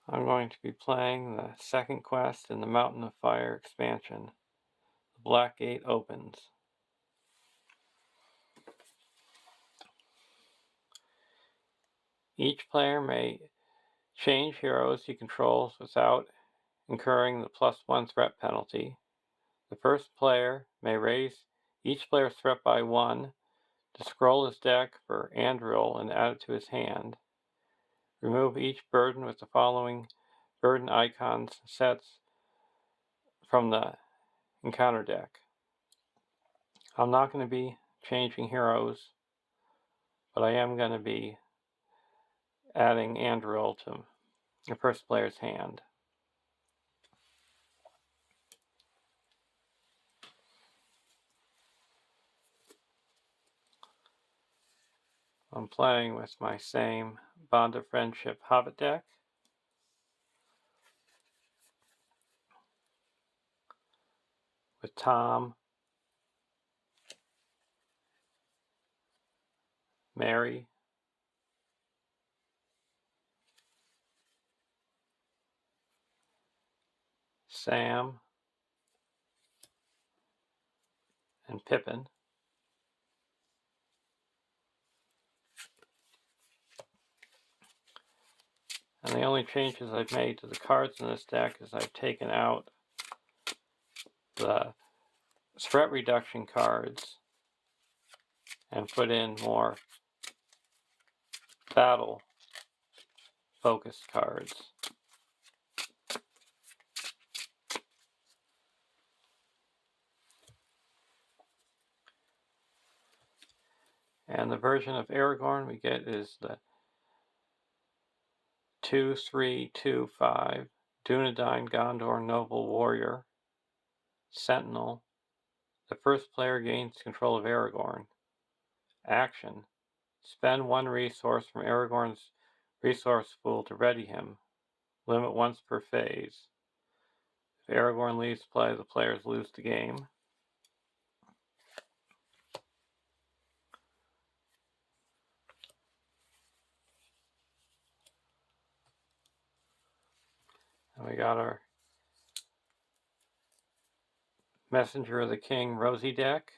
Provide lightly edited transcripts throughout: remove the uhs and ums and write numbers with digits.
I'm going to be playing the second quest in the Mountain of Fire expansion. The Black Gate opens. Each player may change heroes he controls without incurring the +1 threat penalty. The first player may raise each player's threat by 1 to scroll his deck for Andril and add it to his hand. Remove each burden with the following burden icons sets from the encounter deck. I'm not going to be changing heroes, but I am going to be adding Andril to the first player's hand. I'm playing with my same Bond of Friendship Hobbit deck. With Tom, Mary, Sam, and Pippin. And the only changes I've made to the cards in this deck is I've taken out the threat reduction cards and put in more battle focused cards. And the version of Aragorn we get is the 2/3/2/5 Dunedain Gondor Noble Warrior Sentinel. The first player gains control of Aragorn. Action: spend 1 resource from Aragorn's resource pool to ready him. Limit once per phase. If Aragorn leaves play, the players lose the game. And we got our Messenger of the King Rosie deck.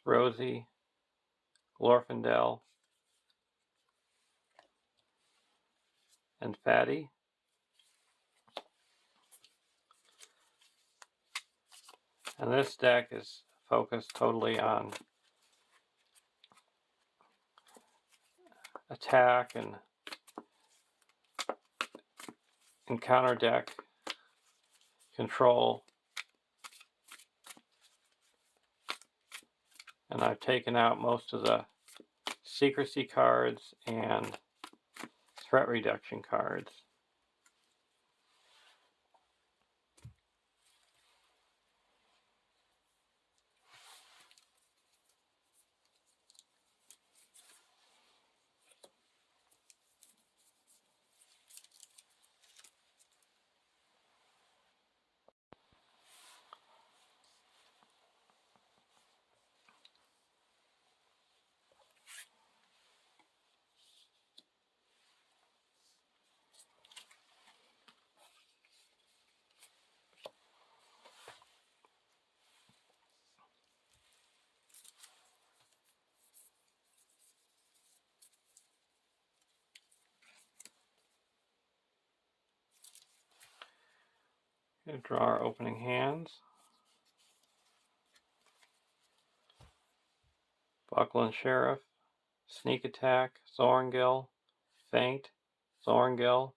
Rosie, Glorfindel, and Fatty. And this deck is focused totally on attack and encounter deck control. And I've taken out most of the secrecy cards and threat reduction cards. We'll draw our opening hands. Buckland Sheriff, Sneak Attack, Thorngill, Feint, Thorngill,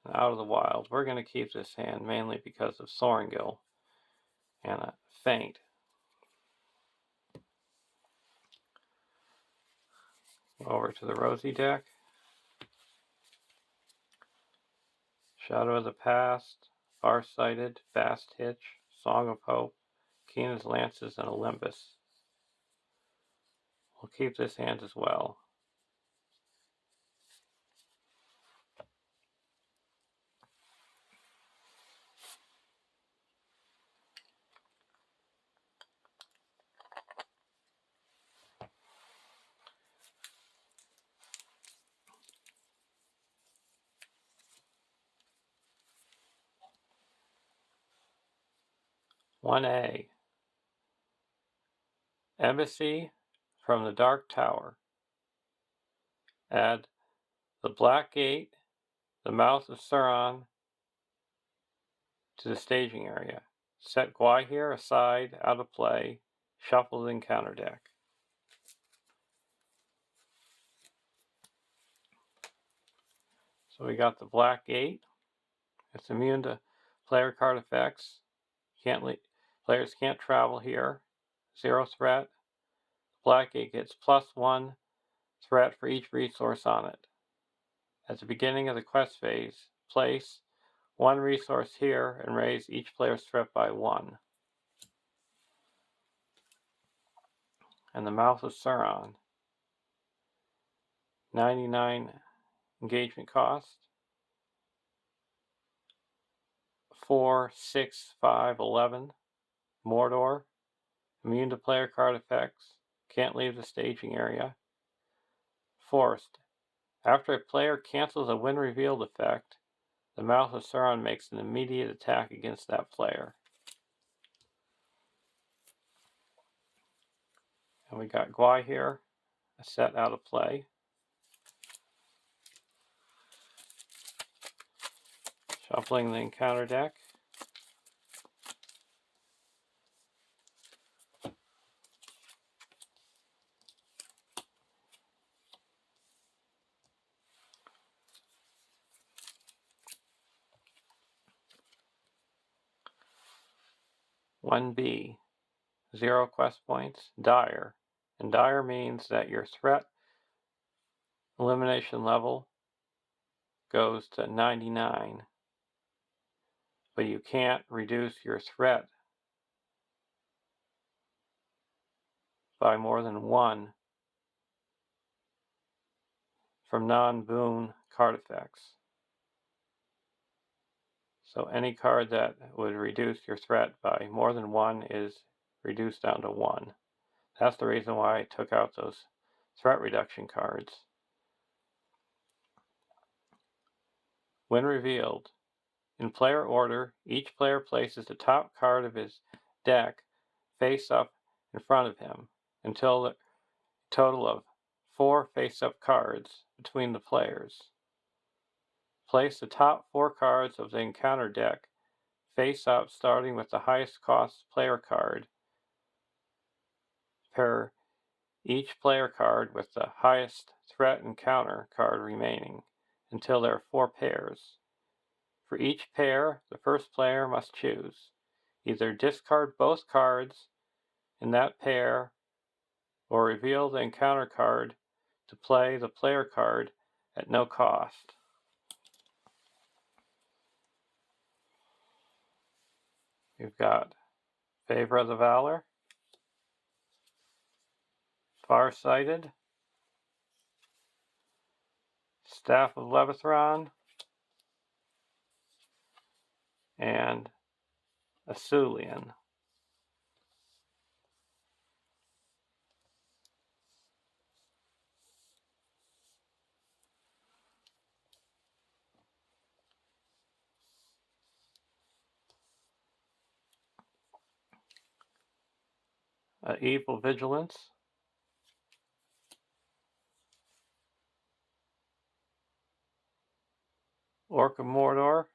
and Out of the Wild. We're going to keep this hand mainly because of Thorngill and a Feint. Over to the Rosie deck. Shadow of the Past, Farsighted, Fast Hitch, Song of Hope, Keen as Lances, and Olympus. We'll keep this hand as well. 1A. Embassy from the Dark Tower. Add the Black Gate, the Mouth of Sauron, to the staging area. Set Gwaihir aside, out of play, shuffle the encounter deck. So we got the Black Gate. It's immune to player card effects. Players can't travel here. 0 threat. Black Gate gets +1 threat for each resource on it. At the beginning of the quest phase, place 1 resource here and raise each player's threat by 1. And the Mouth of Sauron. 99 engagement cost. 4, 6, 5, 11. Mordor. Immune to player card effects. Can't leave the staging area. Forced. After a player cancels a when revealed effect, the Mouth of Sauron makes an immediate attack against that player. And we got Gwaihir, a set out of play. Shuffling the encounter deck. One B, 0 quest points, Dire. And Dire means that your threat elimination level goes to 99, but you can't reduce your threat by more than 1 from non-boon card effects. So any card that would reduce your threat by more than 1 is reduced down to 1. That's the reason why I took out those threat reduction cards. When revealed, in player order, each player places the top card of his deck face up in front of him until the total of 4 face-up cards between the players. Place the top 4 cards of the encounter deck face up, starting with the highest cost player card. Pair each player card with the highest threat encounter card remaining until there are 4 pairs. For each pair, the first player must choose. Either discard both cards in that pair or reveal the encounter card to play the player card at no cost. We've got Favor of the Valor, Farsighted, Staff of Levithron, and Asulian. Evil Vigilance, Orc of Mordor,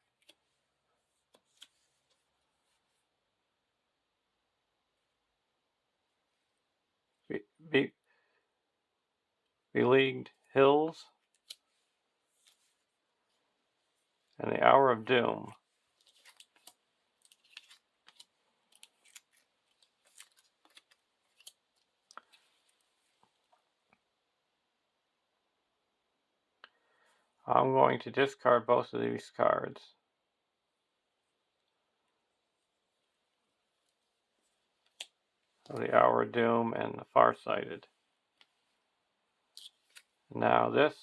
Beleaguered Hills, and the Hour of Doom. I'm going to discard both of these cards. The Hour of Doom and the Farsighted. Now this,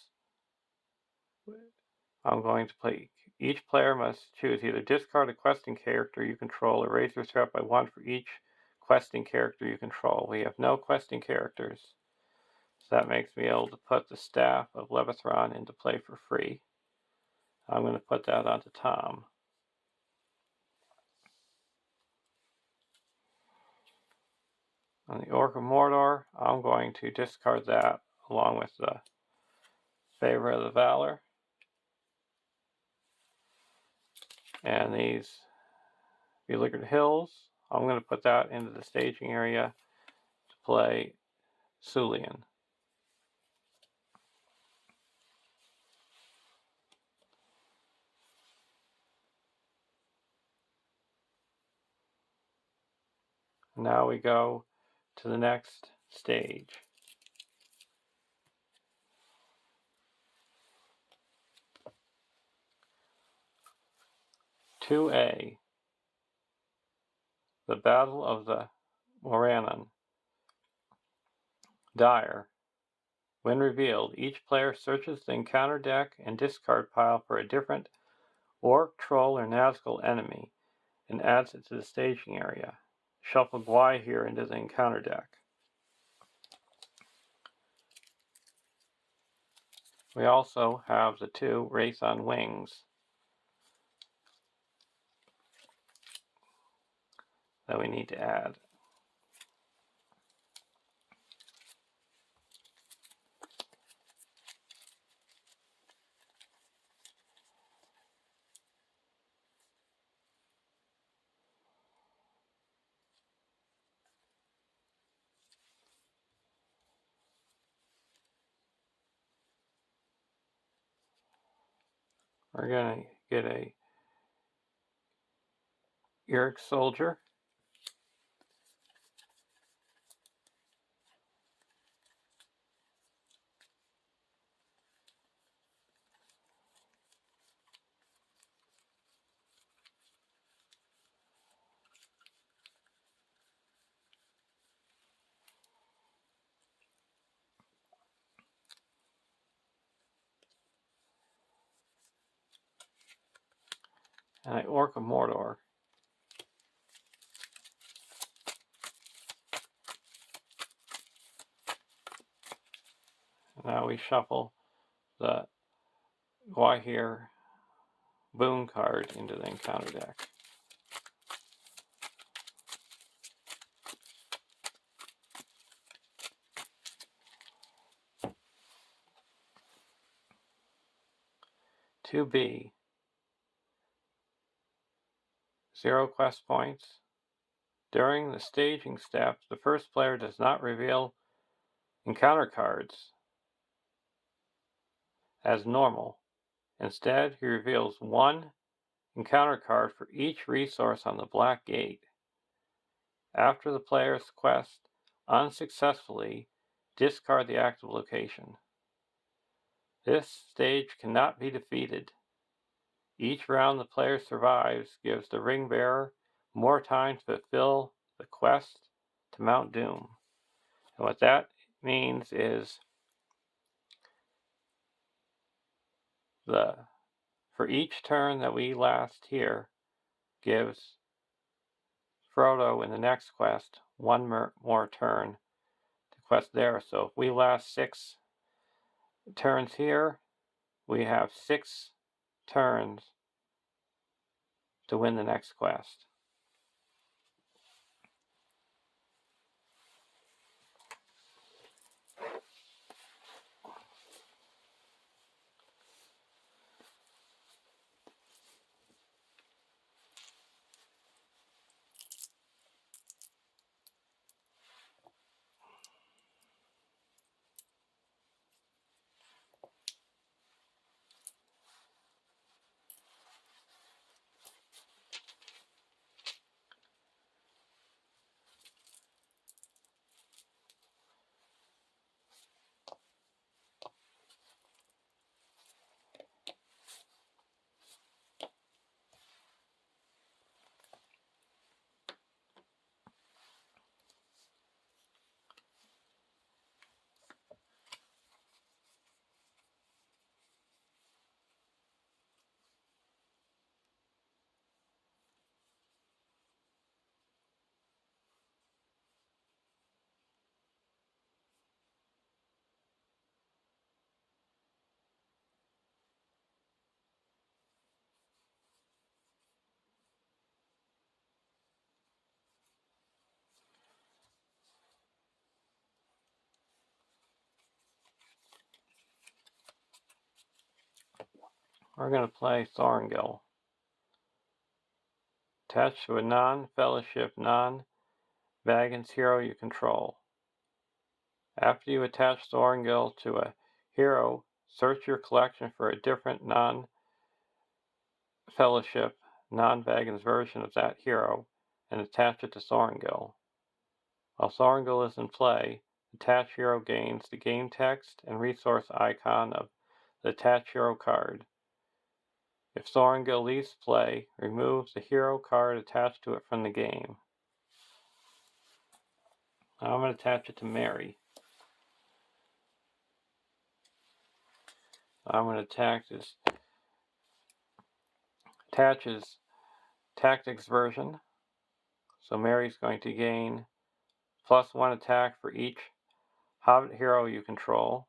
I'm going to play. Each player must choose either discard a questing character you control or raise your threat by 1 for each questing character you control. We have no questing characters, so that makes me able to put the Staff of Levithron into play for free. I'm going to put that onto Tom. On the Orc of Mordor, I'm going to discard that along with the Favor of the Valor. And these Beleaguered Hills, I'm going to put that into the staging area to play Sulian. Now we go to the next stage. (2A) The Battle of the Morannon. Dire. When revealed, each player searches the encounter deck and discard pile for a different Orc, Troll, or Nazgul enemy and adds it to the staging area. Shuffle Gwaihir into the encounter deck. We also have the 2 Wraith on Wings that we need to add. We're going to get a Yurk Soldier. And an Orc of Mordor. Now we shuffle the Gwaihir Boon card into the encounter deck. (2B) 0 quest points. During the staging step, the first player does not reveal encounter cards as normal. Instead, he reveals 1 encounter card for each resource on the Black Gate. After the player's quest unsuccessfully, discard the active location. This stage cannot be defeated. Each round the player survives gives the ring bearer more time to fulfill the quest to Mount Doom. And what that means is for each turn that we last here gives Frodo in the next quest 1 more turn to quest there. So if we last 6 turns here, we have 6 turns to win the next quest. We're going to play Thorngil. Attached to a non-fellowship, non-Vagans hero you control. After you attach Thorngil to a hero, search your collection for a different non-fellowship, non-Vagans version of that hero and attach it to Thorngil. While Thorngil is in play, attach hero gains the game text and resource icon of the attach hero card. If Thorngil leaves play, remove the hero card attached to it from the game. Now I'm going to attach it to Mary. I'm going to attach this attaches tactics version. So Mary's going to gain +1 attack for each Hobbit hero you control.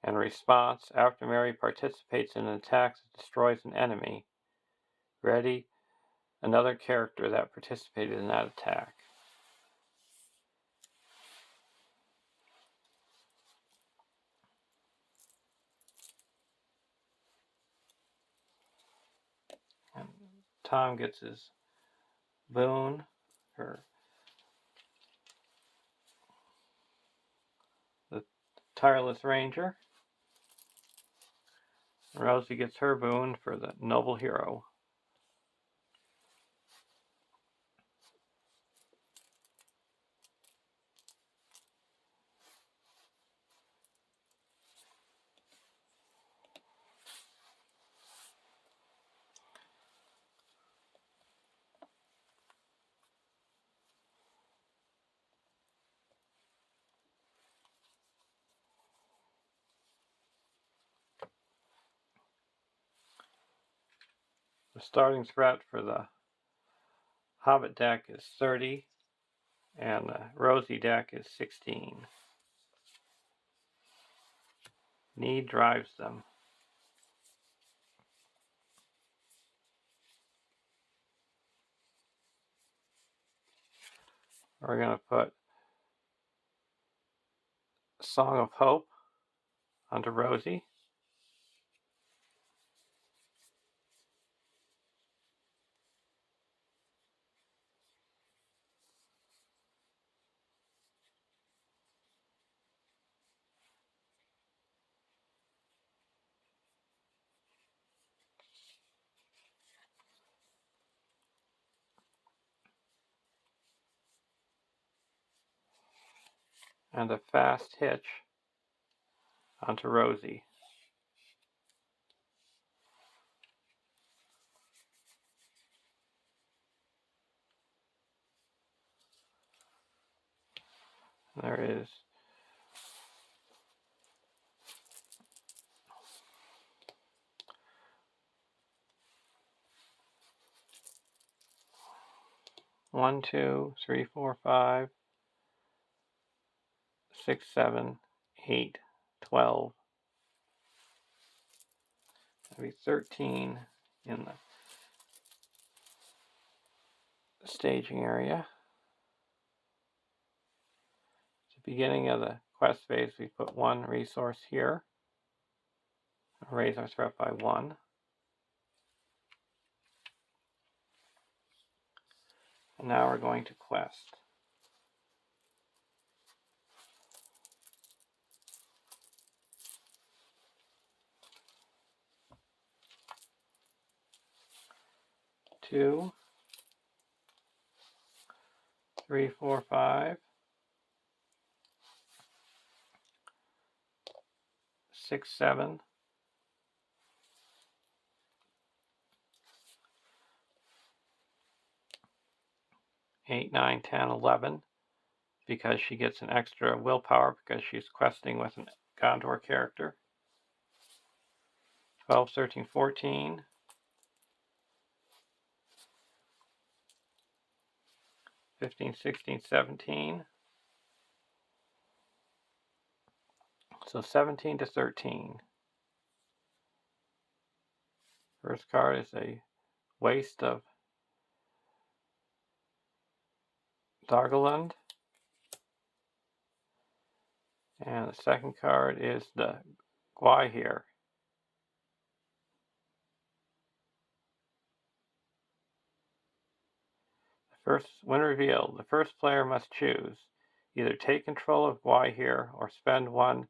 And response, after Mary participates in an attack that destroys an enemy, ready another character that participated in that attack. And Tom gets his boon for the Tireless Ranger. And Rosie gets her boon for the Noble Hero. The starting threat for the Hobbit deck is 30, and the Rosie deck is 16. Need drives them. We're going to put Song of Hope onto Rosie. And a Fast Hitch onto Rosie. There is one, 2, 3, 4, 5, 6, 7, 8, 12. That'll be 13 in the staging area. At the beginning of the quest phase, we put 1 resource here. Raise our threat by 1. And now we're going to quest. Two, 3, 4, 5, 6, 7, 8, 9, 10, 11, because she gets an extra willpower because she's questing with a Gondor character. 12, 13, 14, 15, 16, 17. So 17 to 13. First card is a Waste of Daggerland. And the second card is the Gwaihir. When revealed, the first player must choose either take control of Gwahir or spend one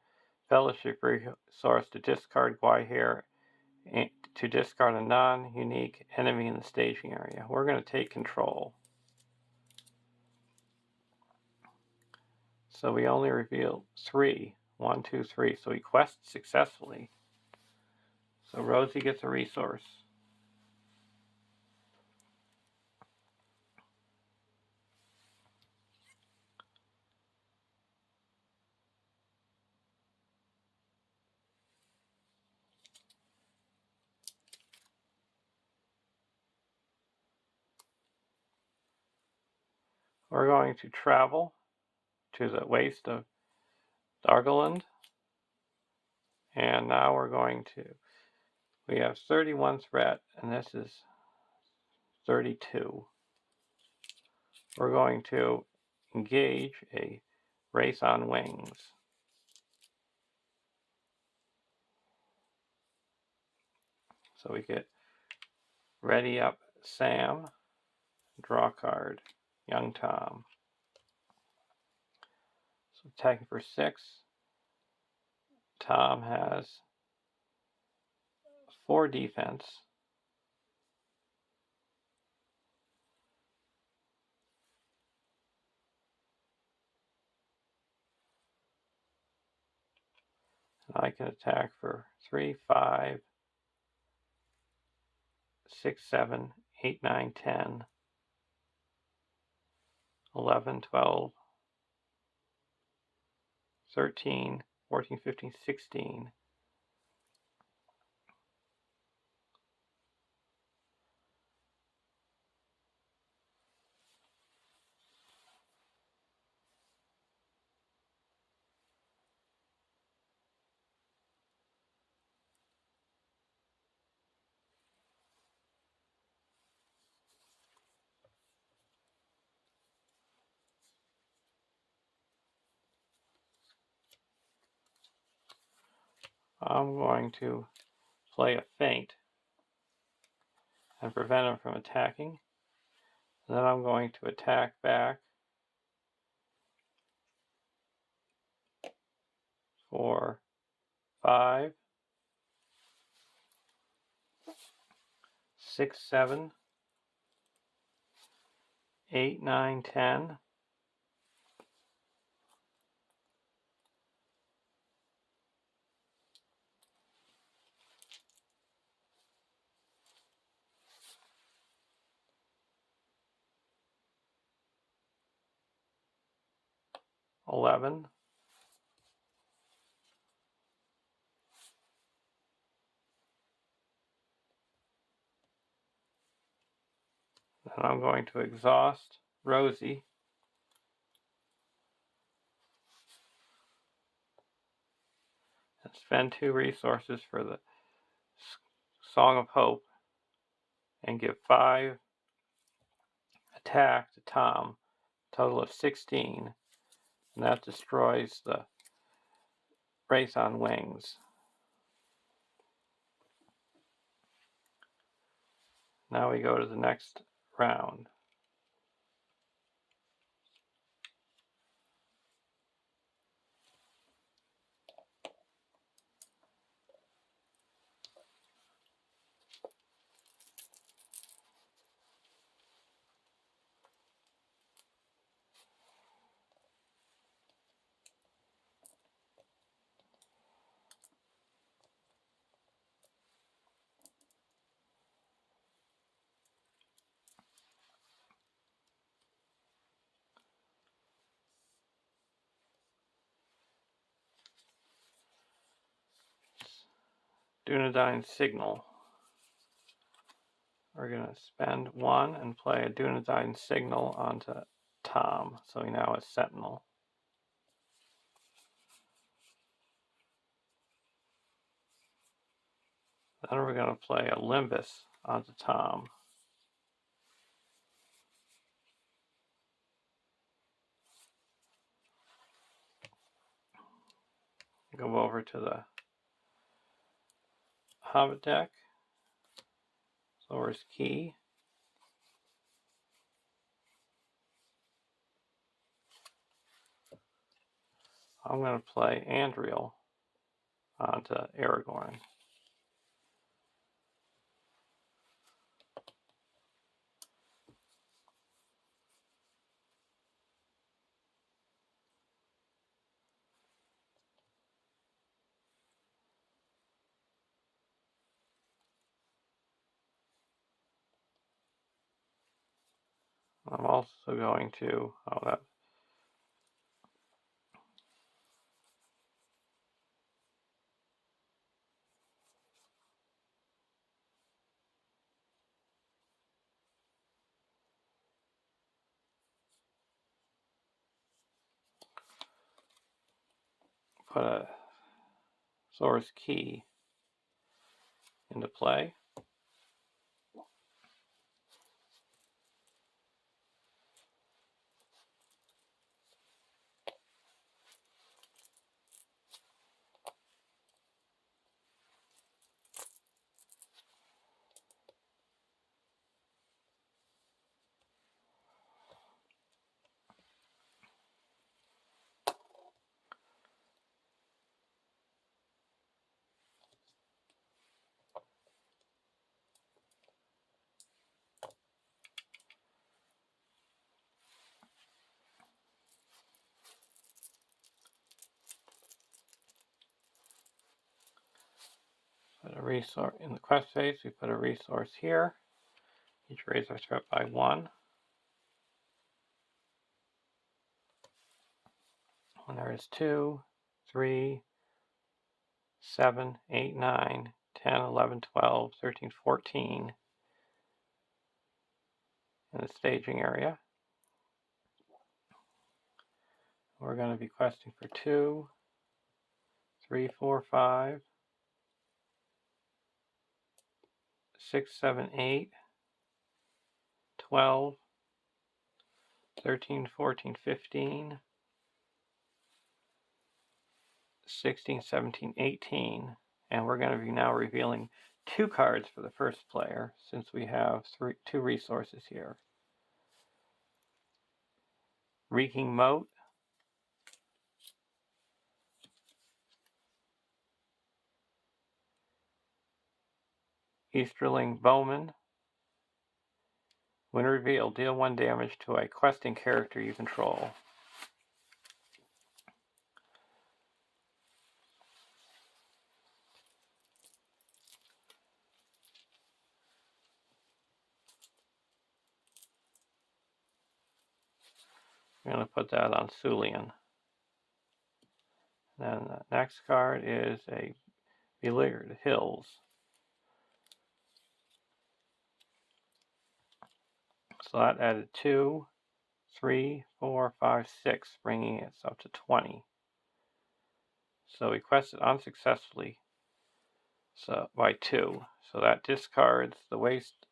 fellowship resource to discard Gwahir and to discard a non-unique enemy in the staging area. We're going to take control. So we only revealed 3. 1, 2, 3. So we quest successfully. So Rosie gets a resource. We're going to travel to the waste of Dargaland. And now we're going to, we have 31 threat, and this is 32. We're going to engage a race on wings. So we get ready up Sam, draw card, young Tom. So attacking for 6. Tom has 4 defense. And I can attack for 3, 5, 6, 7, 8, 9, 10, 11, 12, 13, 14, 15, 16. I'm going to play a feint and prevent him from attacking. And then I'm going to attack back for 5, 6, 7, 8, 9, 10. 11. And I'm going to exhaust Rosie. And spend 2 resources for the Song of Hope. And give 5 attack to Tom. Total of 16. And that destroys the race on wings. Now we go to the next round. Dunedain Signal. We're going to spend 1 and play a Dunedain Signal onto Tom. So he now has Sentinel. Then we're going to play a Limbus onto Tom. Go over to the Hobbit deck. Source Key. I'm going to play Andriel onto Aragorn. I'm also going to, put a source key into play. Put a resource in the quest phase. We put a resource here. Each raise our threat by 1. When there is 2, 3, 7, 8, 9, 10, 11, 12, 13, 14 in the staging area. We're going to be questing for 2, 3, 4, 5, 6, 7, 8, 12, 13, 14, 15, 16, 17, 18. And we're going to be now revealing 2 cards for the first player since we have 2 resources here. Reeking Moat, Easterling Bowman. When revealed, deal 1 damage to a questing character you control. I'm going to put that on Sulian. Then the next card is a Beleaguered Hills. So that added 2, 3, 4, 5, 6, bringing it up to 20. So we quested unsuccessfully by 2. So that discards the waste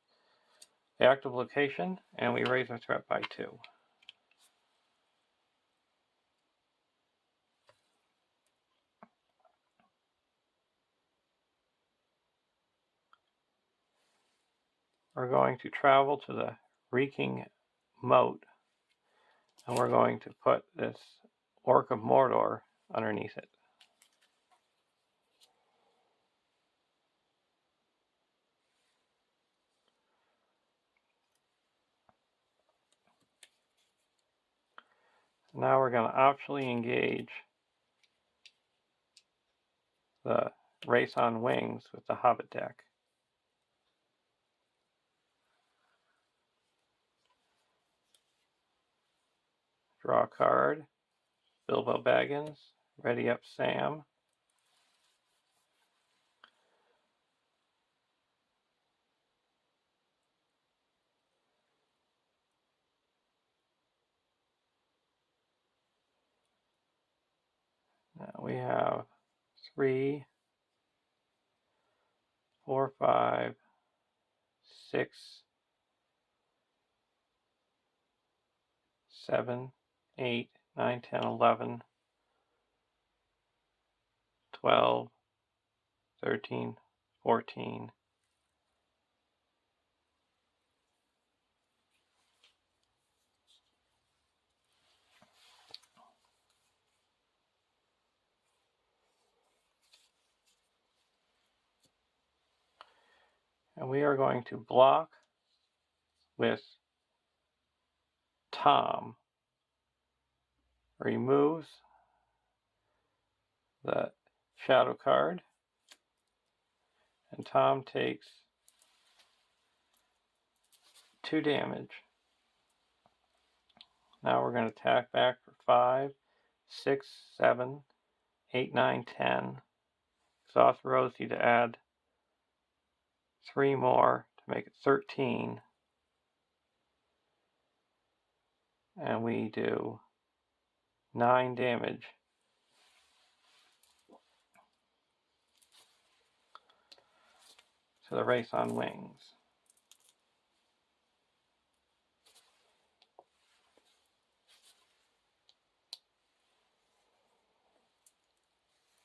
active location, and we raise our threat by 2. We're going to travel to the Reeking Moat, and we're going to put this Orc of Mordor underneath it. Now we're going to optionally engage the Race on Wings with the Hobbit deck. Draw a card. Bilbo Baggins. Ready Up Sam. Now we have 3, 4, 5, 6, 7, 8, 9, 10, 11, 12, 13, 14. And we are going to block with Tom. Removes the shadow card, and Tom takes 2 damage. Now we're going to attack back for 5, 6, 7, 8, 9, 10. Exhaust Rosie to add 3 more to make it 13. And we do 9 damage. To the Race on Wings.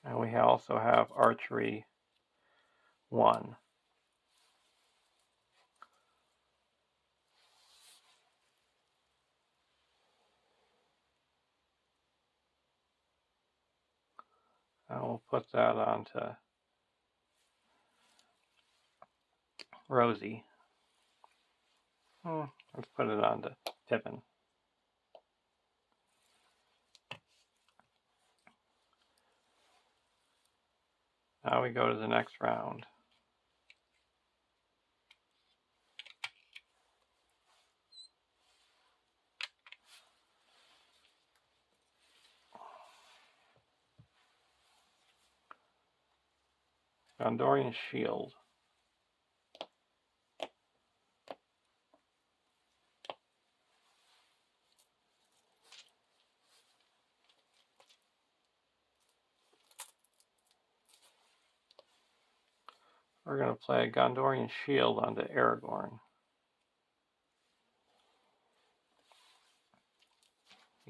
And we also have Archery 1. And we'll put that onto Rosie. Let's put it onto Pippin. Now we go to the next round. Gondorian Shield. We're going to play Gondorian Shield onto Aragorn,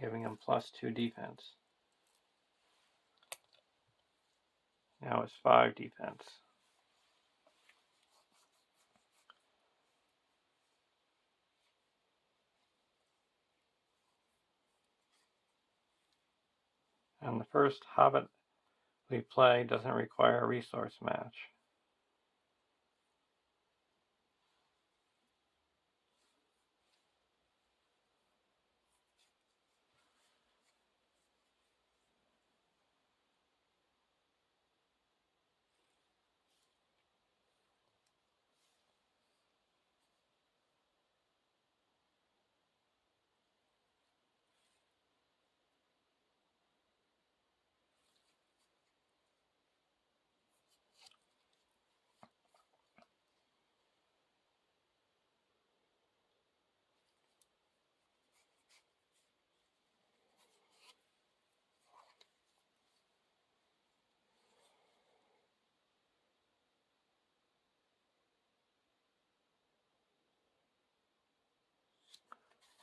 giving him +2 defense. Now it's 5 defense. And the first Hobbit we play doesn't require a resource match.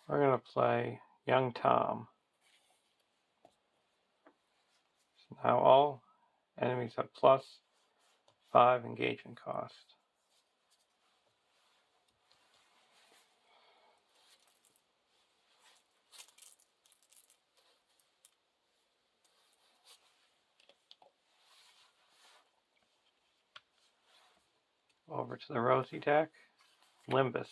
We're going to play Young Tom. So now all enemies have +5 engagement cost. Over to the Rosie deck, Limbus.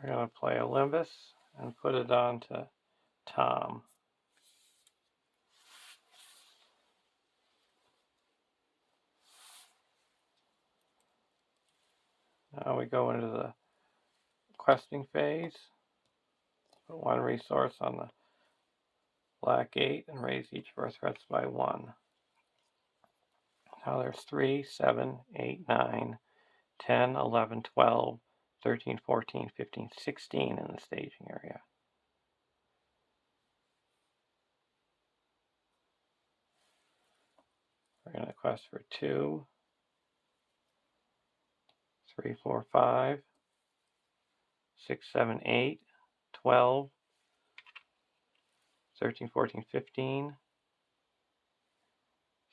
We're going to play a Limbus and put it onto Tom. Now we go into the questing phase. Put 1 resource on the black 8 and raise each of our threats by 1. Now there's 3, 7, 8, 9, 10, 11, 12, 13, 14, 15, 16 in the staging area. We're going to quest for 2, 3, 4, 5, 6, 7, 8, 12, 13, 14, 15,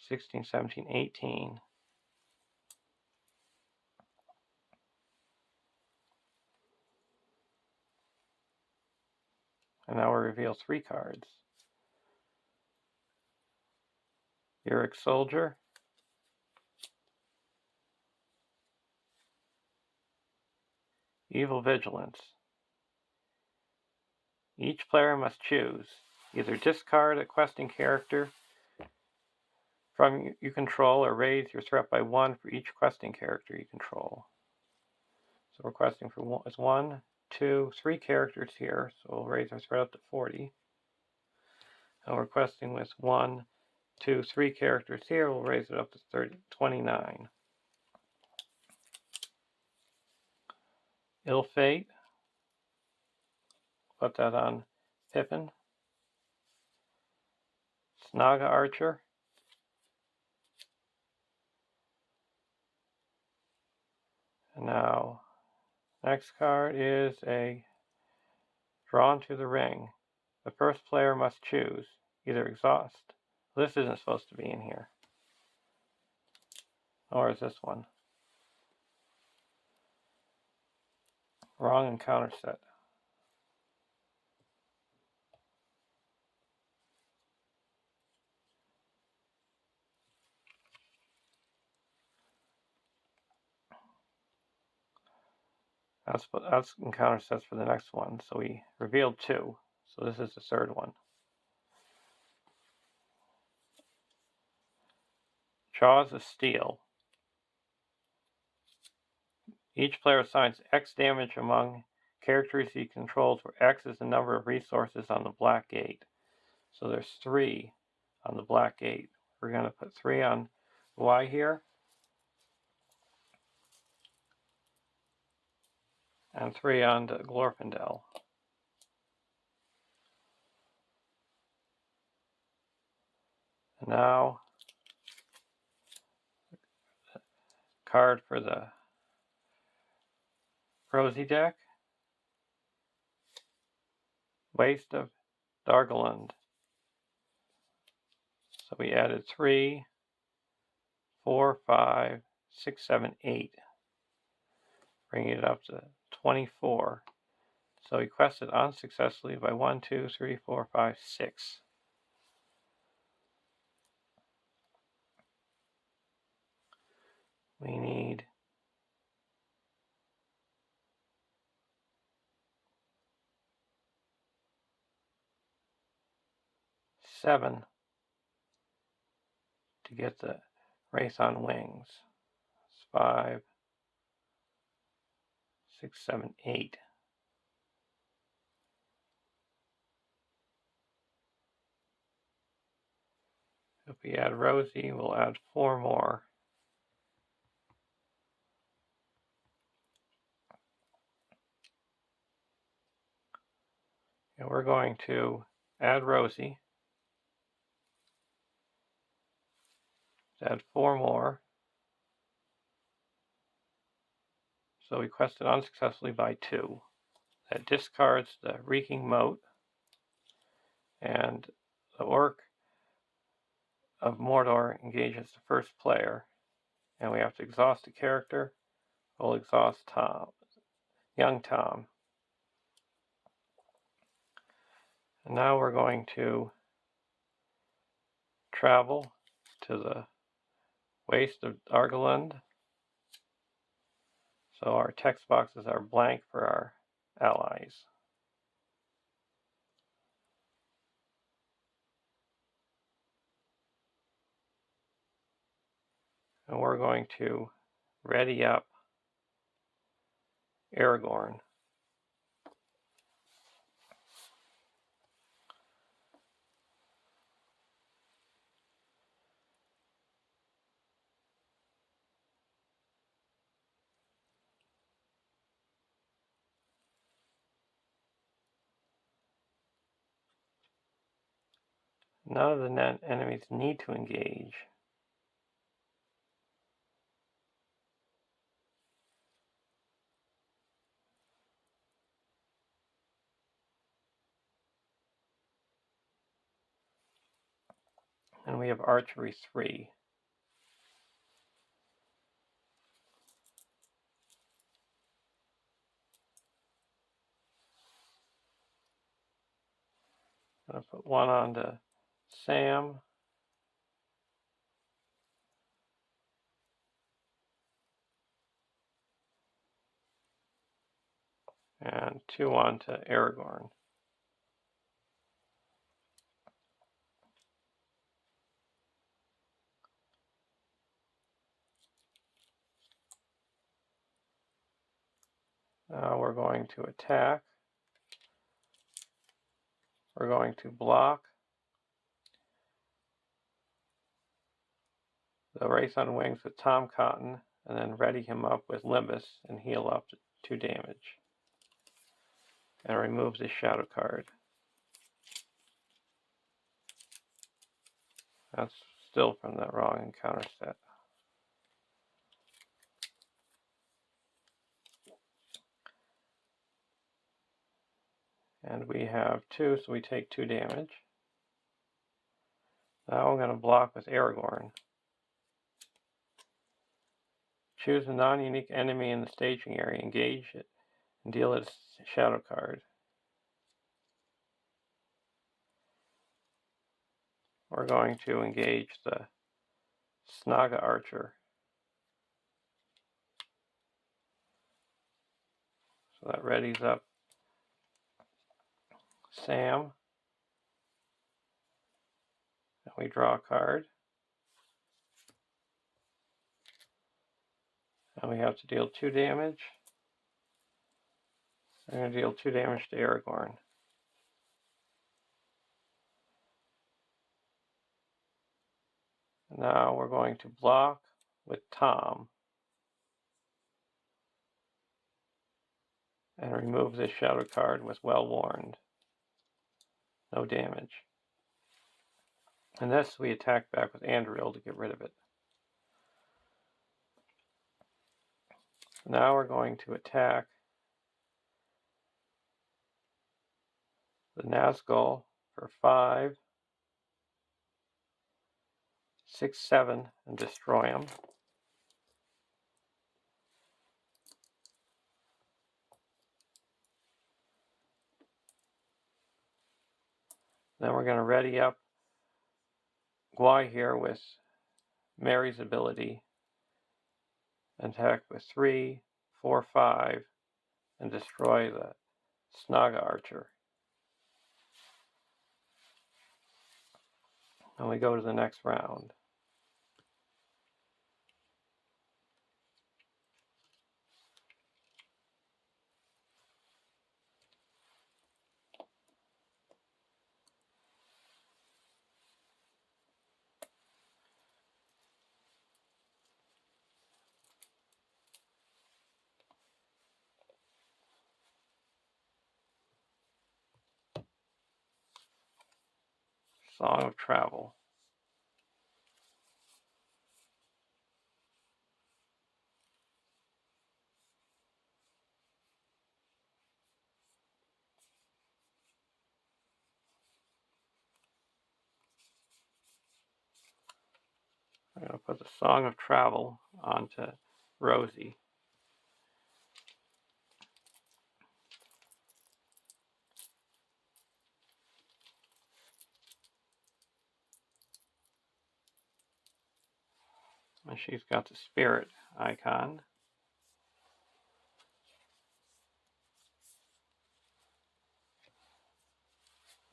16, 17, 18. And now we'll reveal 3 cards. Uric Soldier, Evil Vigilance. Each player must choose either discard a questing character from you control or raise your threat by 1 for each questing character you control. So we're questing for 1, 2, 3 characters here, so we'll raise our threat up to 40. And we're questing with 1, 2, 3 characters here, we'll raise it up to 29. Ill Fate, put that on Pippin. Saga Archer. And now, next card is a Drawn to the Ring. The first player must choose either exhaust. This isn't supposed to be in here. Or is this one? Wrong encounter set. That's encounter sets for the next one. So we revealed 2. So this is the third one. Jaws of Steel. Each player assigns X damage among characters he controls, where X is the number of resources on the black gate. So there's 3 on the black gate. We're going to put 3 on Y here. And 3 on the Glorfindel. And now, card for the Rosie deck. Waste of Dargaland. So we added 3, 4, 5, 6, 7, 8. Bringing it up to 24. So we quested unsuccessfully by 1, 2, 3, 4, 5, 6. We need 7 to get the Race on Wings. It's 5, 6, 7, 8. If we add Rosie, we'll add 4 more. And we're going to add Rosie. Add 4 more. So we quested unsuccessfully by 2. That discards the Reeking Moat. And the Orc of Mordor engages the first player. And we have to exhaust a character. We'll exhaust Tom, young Tom. And now we're going to travel to the Waste of Argaland. So our text boxes are blank for our allies. And we're going to ready up Aragorn. none of the enemies need to engage. And we have archery 3. I'm going to put 1 onto Sam. And 2 onto Aragorn. Now we're going to attack. We're going to block the Race on Wings with Tom Cotton, and then ready him up with Limbus and heal up to 2 damage. And remove the shadow card. That's still from that wrong encounter set. And we have 2, so we take 2 damage. Now I'm going to block with Aragorn. Choose a non-unique enemy in the staging area, engage it, and deal its shadow card. We're going to engage the Saga archer. So that readies up Sam. And we draw a card. And we have to deal 2 damage. I'm going to deal 2 damage to Aragorn. Now we're going to block with Tom. And remove this shadow card with Well Warned. No damage. And this we attack back with Anduril to get rid of it. Now we're going to attack the Nazgul for 5, 6, 7, and destroy him. Then we're going to ready up Gwai here with Mary's ability. Attack with 3, 4, 5, and destroy the Saga archer. And we go to the next round. Song of Travel. I'm going to put the Song of Travel onto Rosie. And she's got the spirit icon.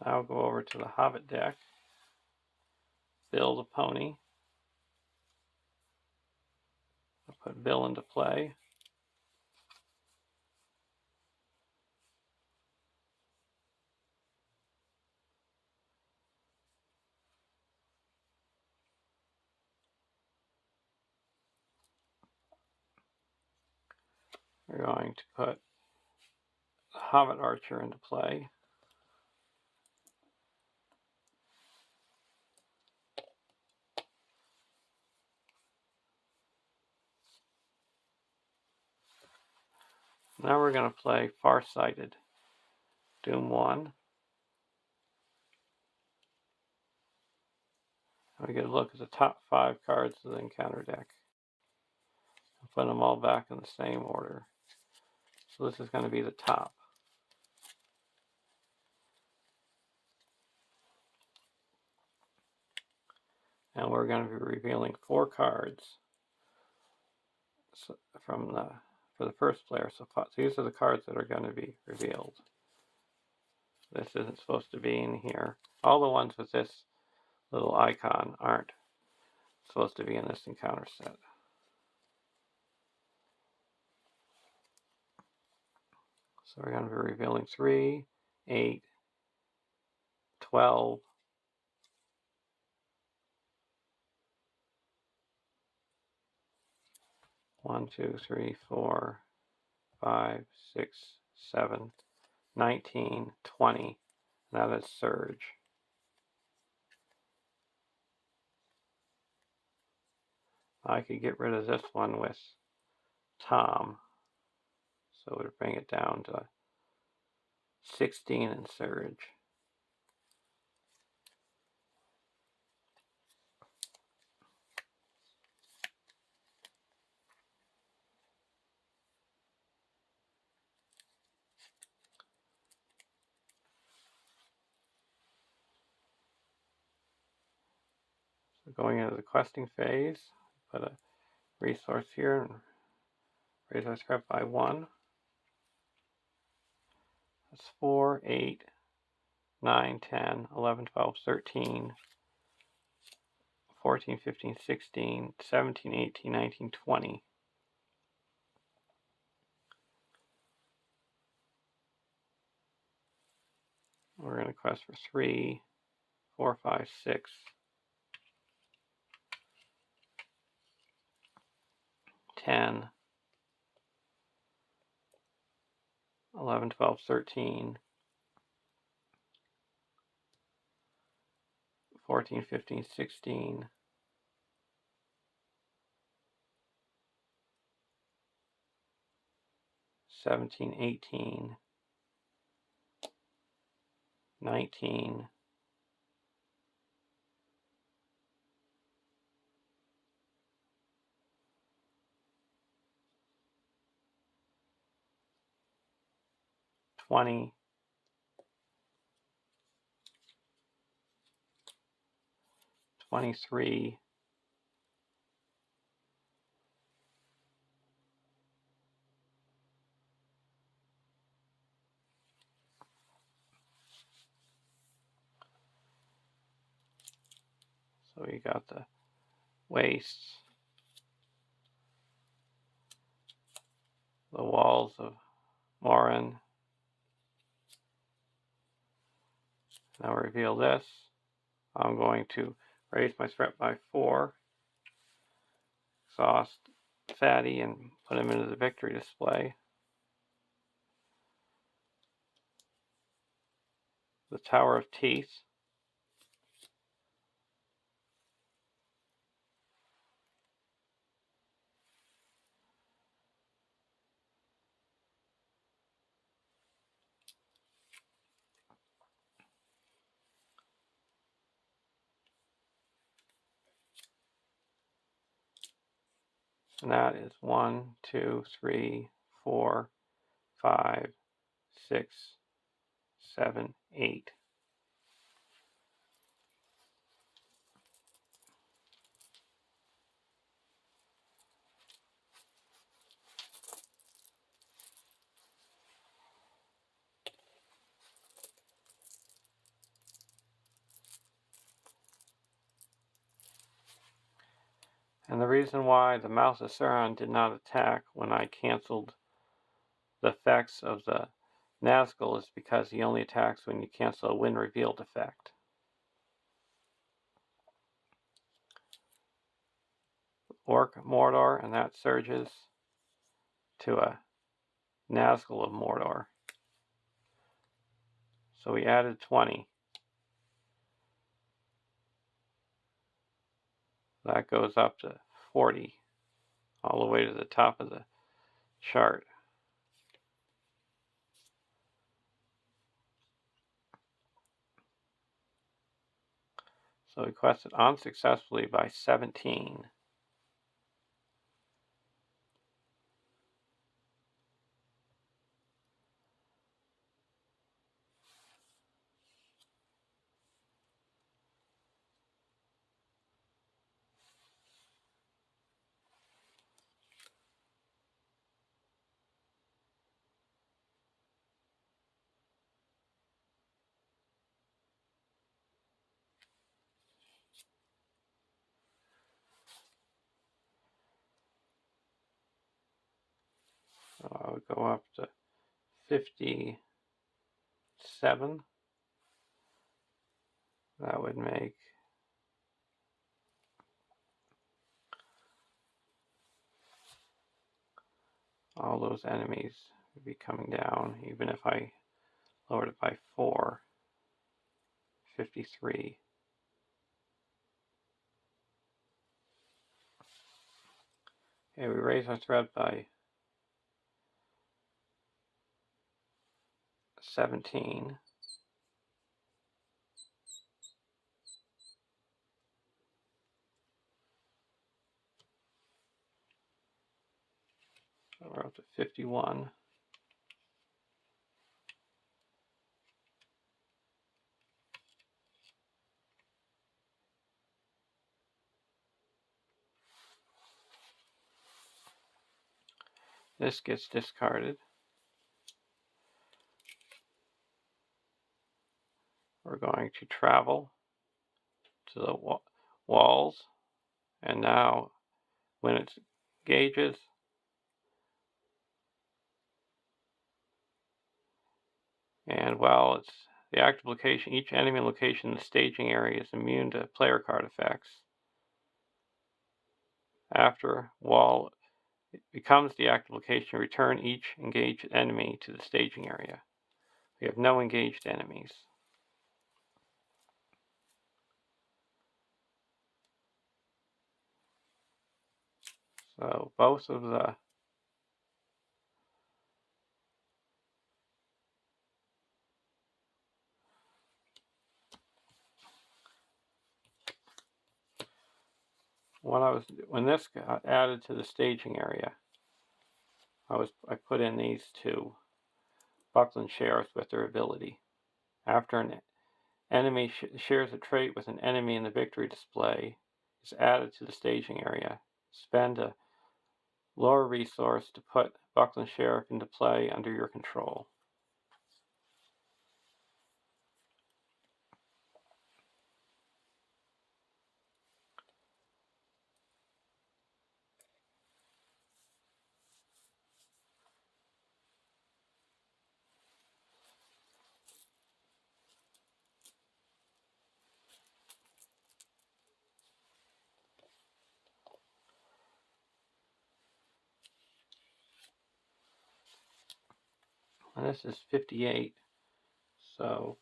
I'll go over to the Hobbit deck, build a pony. I'll put Bill into play. We're going to put the Hobbit archer into play. Now we're going to play Farsighted. Doom 1. And we get a look at the top 5 cards of the encounter deck. I'll put them all back in the same order. So this is going to be the top. And we're going to be revealing 4 cards for the first player. So these are the cards that are going to be revealed. This isn't supposed to be in here. All the ones with this little icon aren't supposed to be in this encounter set. So we're going to be revealing 3, 8, 12, 1, 2, 3, 4, 5, 6, 7, 19, 20. Now that's Surge. I could get rid of this one with Tom. So it would bring it down to 16 in Surge. So going into the questing phase, put a resource here and raise our threat by 1. That's 4, 8, 9, 10, 11, 12, 13, 14, 15, 16, 17, 18, 19, 20. We're going to quest for 3, 4, 5, 6, 10, 11, 12, 13, 14, 15, 16, 17, 18, 19, 20, 23, 'So you got the wastes, the walls of Morin. Now reveal this. I'm going to raise my threat by 4, exhaust Fatty, and put him into the victory display. The Tower of Teeth. And that is 1, 2, 3, 4, 5, 6, 7, 8. And the reason why the Mouth of Sauron did not attack when I canceled the effects of the Nazgul is because he only attacks when you cancel a Wind Revealed effect. Orc Mordor, and that surges to a Nazgul of Mordor. So we added 20. That goes up to 40, all the way to the top of the chart. So we quested unsuccessfully by 17. So I would go up to 57. That would make all those enemies would be coming down, even if I lowered it by 4. 53. Okay, we raise our threat by 17. So we're up to 51. This gets discarded. We're going to travel to the walls, and now when it gauges, and while it's the active location, each enemy location in the staging area is immune to player card effects. After wall becomes the active location, return each engaged enemy to the staging area. We have no engaged enemies. So both of the when this got added to the staging area, I put in these two Buckland sheriffs with their ability. After an enemy shares a trait with an enemy in the victory display, is added to the staging area. Spend a lower resource to put Buckland Sheriff into play under your control. And this is 58, so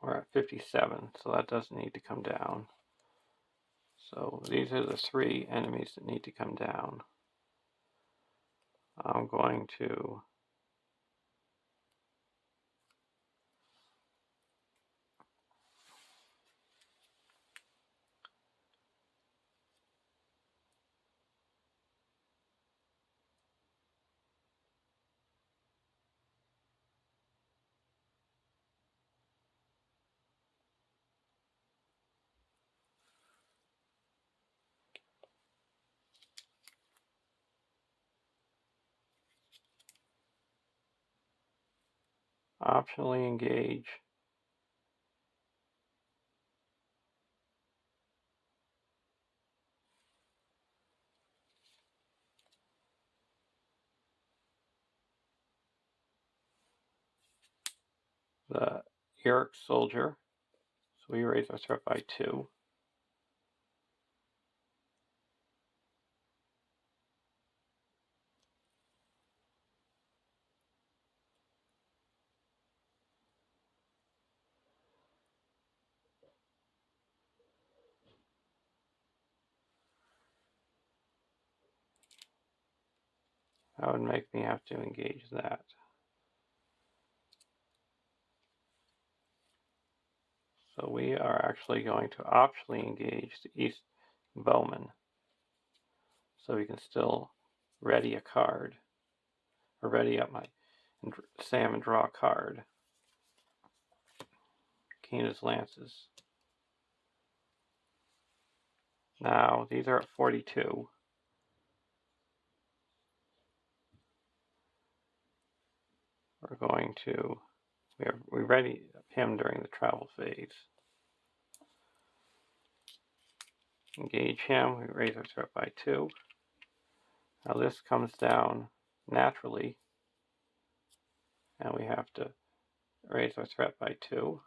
we're at 57, so that doesn't need to come down. So these are the 3 enemies that need to come down. I'm going to optionally engage the Eric soldier. So we raise our threat by 2. That would make me have to engage that. So we are actually going to optionally engage the East Bowman. So we can still ready a card. Or ready up my Sam and draw a card. Keena's Lances. Now, these are at 42. We're going to, we ready him during the travel phase. Engage him, we raise our threat by 2. Now this comes down naturally, and we have to raise our threat by 2.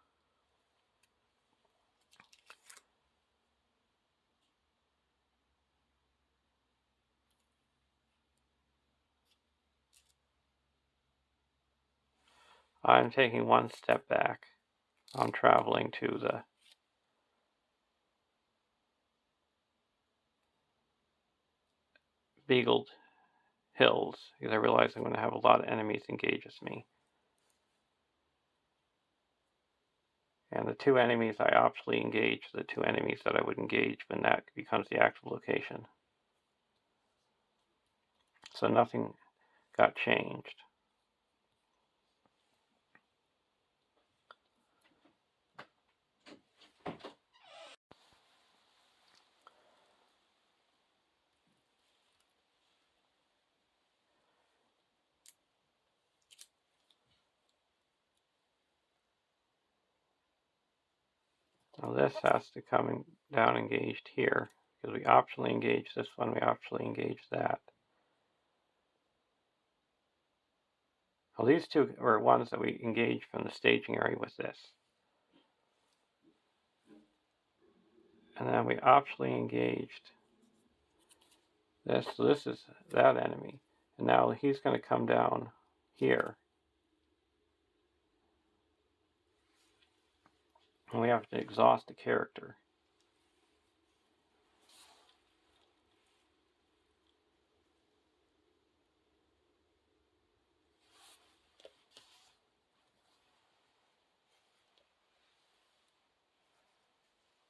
I'm taking one step back. I'm traveling to the Beagled Hills because I realize I'm going to have a lot of enemies engage with me. And the 2 enemies I optionally engage are the 2 enemies that I would engage when that becomes the active location. So nothing got changed. Now this has to come down engaged here because we optionally engage this one, we optionally engage that. Well, these 2 were ones that we engaged from the staging area with this. And then we optionally engaged this, so this is that enemy. And now he's going to come down here. And we have to exhaust a character.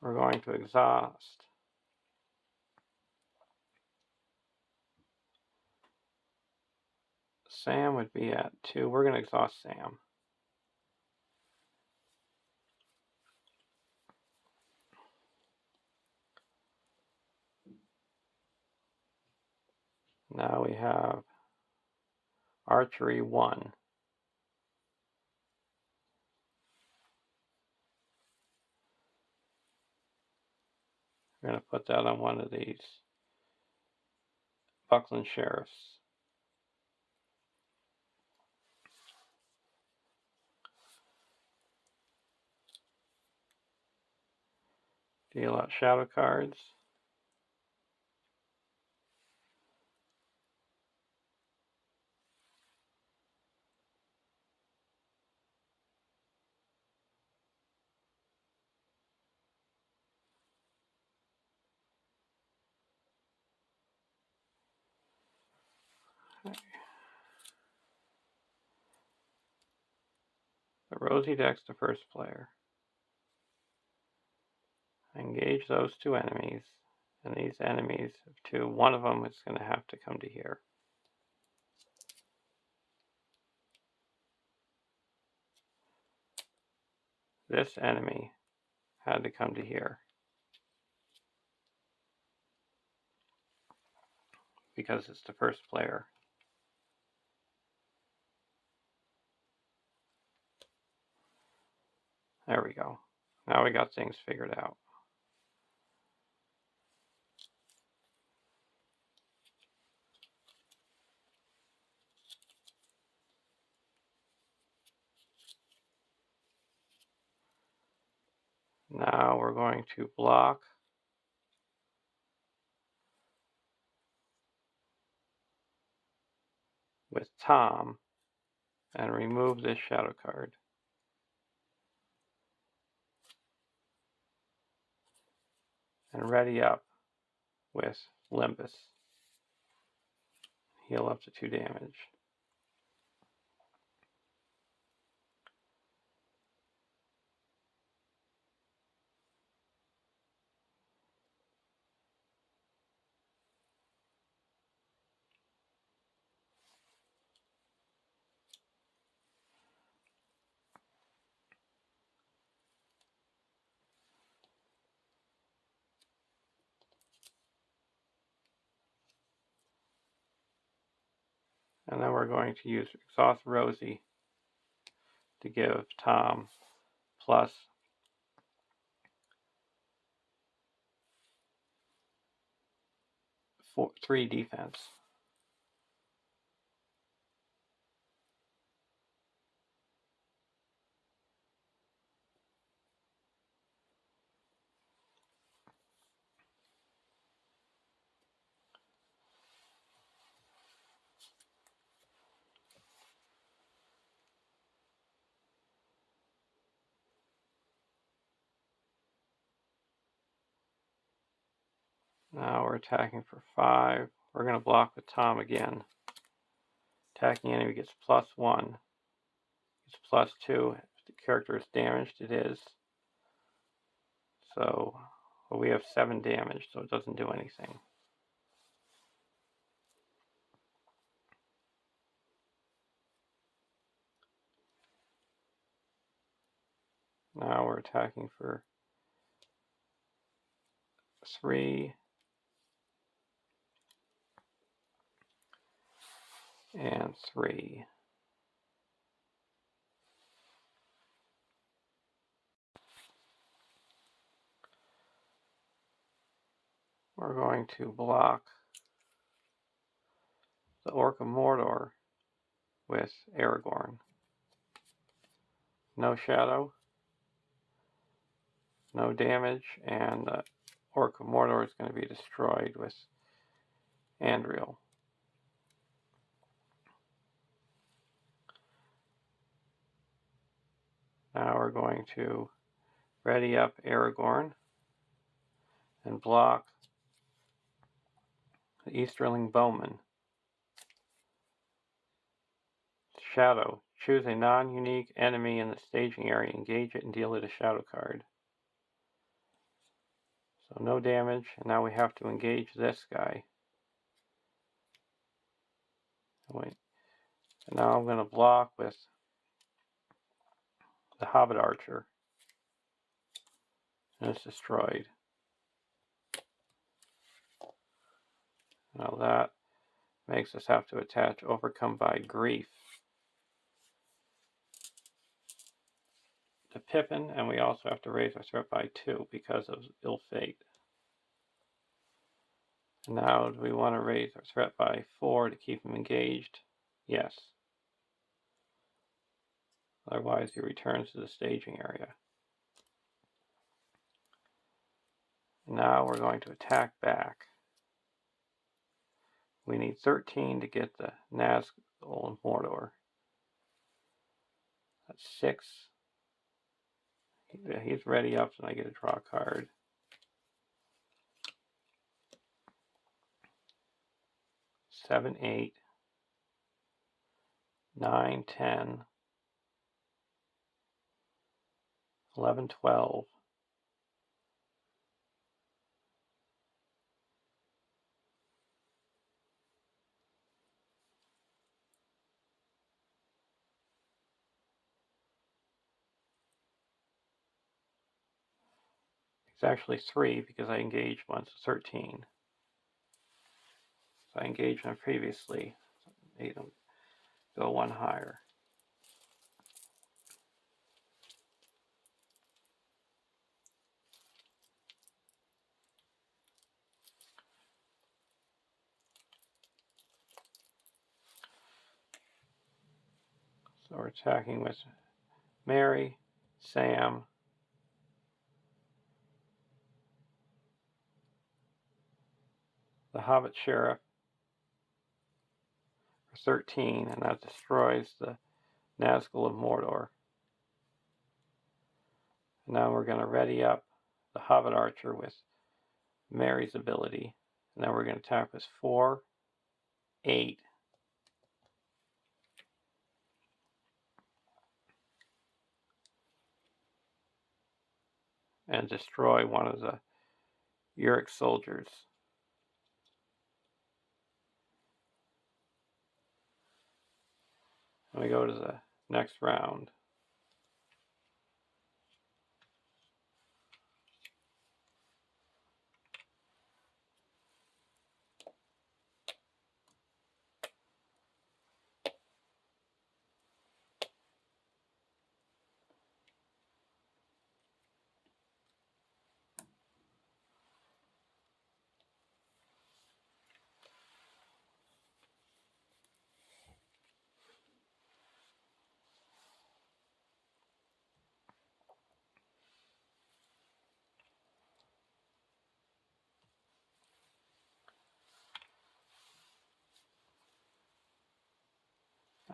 We're going to exhaust Sam would be at 2. We're going to exhaust Sam. Now we have archery 1. We're going to put that on one of these Buckland Sheriffs. Deal out shadow cards. The Rosie deck's the first player. Engage those 2 enemies. And these enemies of 2, one of them is going to have to come to here. This enemy had to come to here. Because it's the first player. There we go. Now we got things figured out. Now we're going to block with Tom and remove this shadow card. And ready up with Limbus. heal up to 2 damage. And then we're going to use Exhaust Rosie to give Tom plus 3 defense. Now we're attacking for 5. We're going to block with Tom again. Attacking enemy gets +1. It's +2. If the character is damaged, it is. So well, we have 7 damage, so it doesn't do anything. Now we're attacking for 3 and 3. We're going to block the Orc of Mordor with Aragorn. No shadow, no damage, and the Orc of Mordor is going to be destroyed with Andriel. Now we're going to ready up Aragorn and block the Easterling Bowman. Shadow. Choose a non-unique enemy in the staging area, engage it, and deal it a shadow card. So no damage, and now we have to engage this guy. And now I'm going to block with the Hobbit Archer. And it's destroyed. Now that makes us have to attach Overcome by Grief to Pippin, and we also have to raise our threat by 2 because of ill fate. Now, do we want to raise our threat by 4 to keep him engaged? Yes. Otherwise, he returns to the staging area. Now we're going to attack back. We need 13 to get the Nazgul and Mordor. That's 6. He's ready up, and I get to draw a card. 7, 8, 9, 10, 11, 12. It's actually 3 because I engaged once, 13. So I engaged them previously, made them go 1 higher. So we're attacking with Mary, Sam, the Hobbit Sheriff for 13, and that destroys the Nazgul of Mordor. Now we're going to ready up the Hobbit Archer with Mary's ability, and then we're going to attack with 4, 8, and destroy one of the Uric soldiers. And we go to the next round.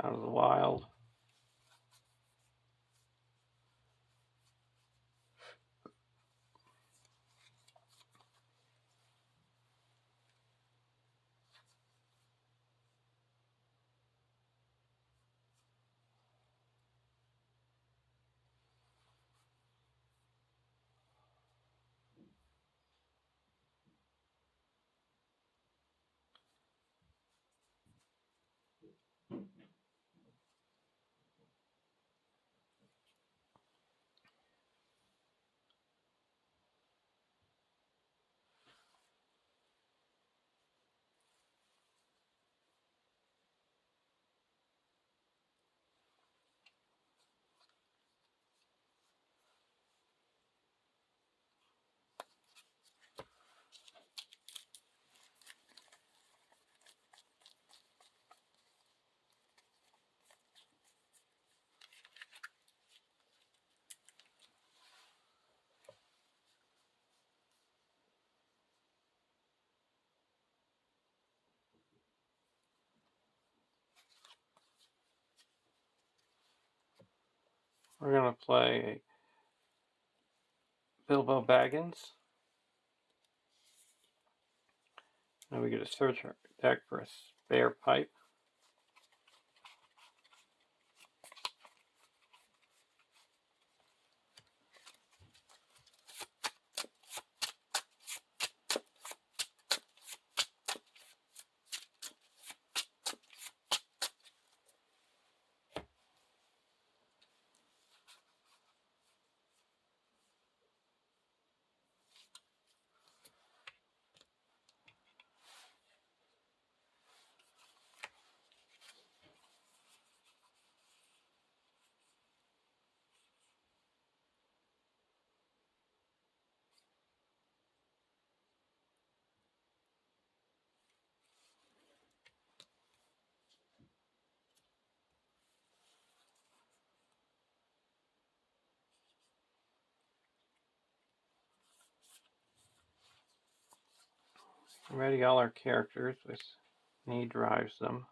Out of the wild. We're going to play Bilbo Baggins. Now we get to search our deck for a spare pipe. Ready all our characters with knee drives them.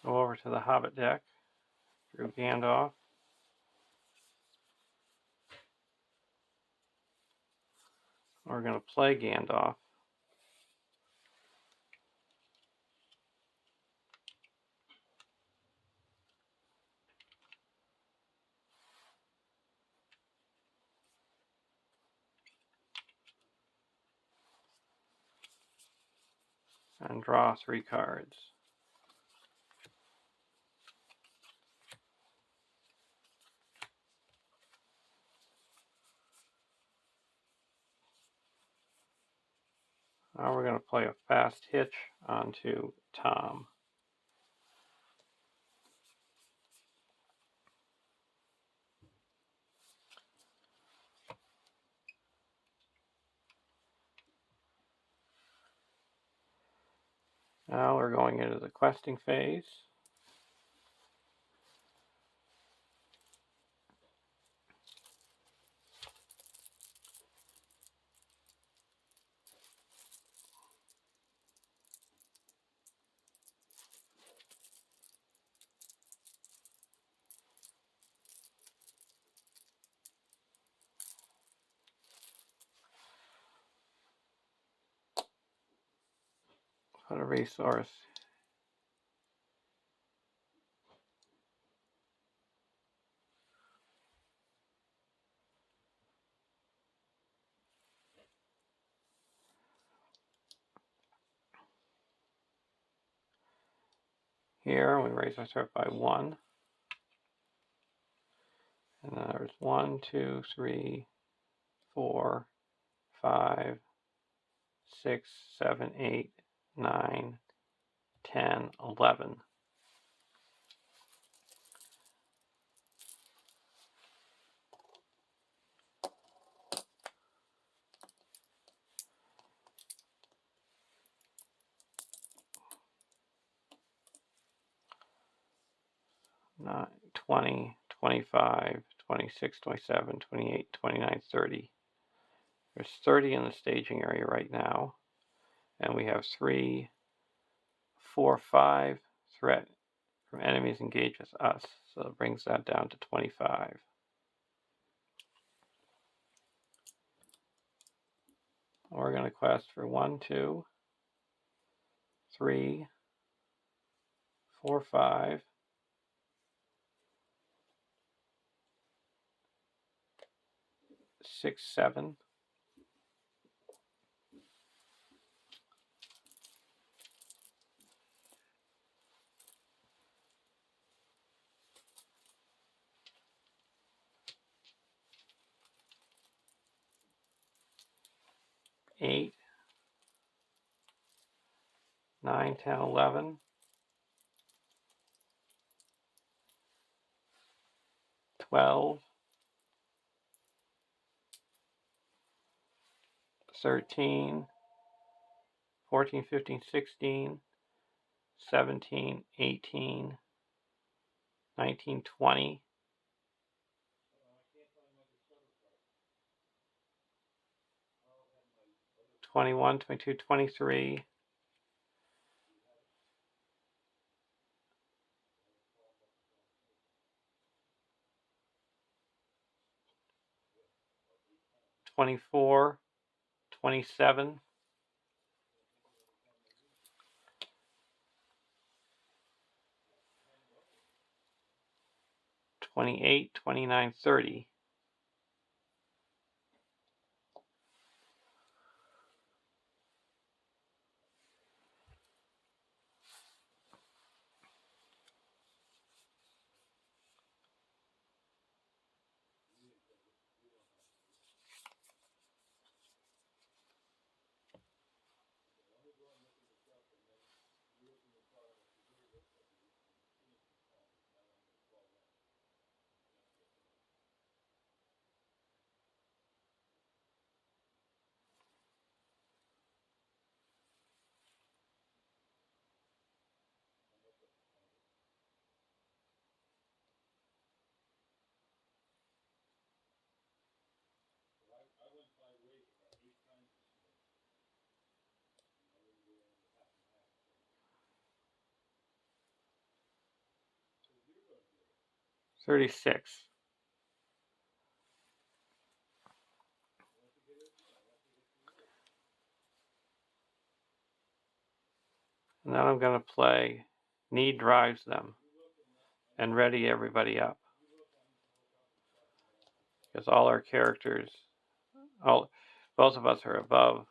Go over to the Hobbit deck, through Gandalf. We're going to play Gandalf. And draw 3 cards. Now we're going to play a fast hitch onto Tom. Now we're going into the questing phase. put a resource. Here we raise our threat by 1. And then there's 1, 2, 3, 4, 5, 6, 7, 8, 9, 10, 11. Not 20, 25, 26, 27, 28, 29, 30. There's 30 in the staging area right now. And we have 3, 4, 5 threat from enemies engaged with us. So it brings that down to 25. We're going to quest for 1, 2, 3, 4, 5, 6, 7, 8, 9, 10, 11, 12, 13, 14, 15, 16, 17, 18, 19, 20, 21, 22, 23, 24, 27, 28, 29, 30. $36. And then I'm going to play Need Drives Them and ready everybody up. Because all our characters, both of us are above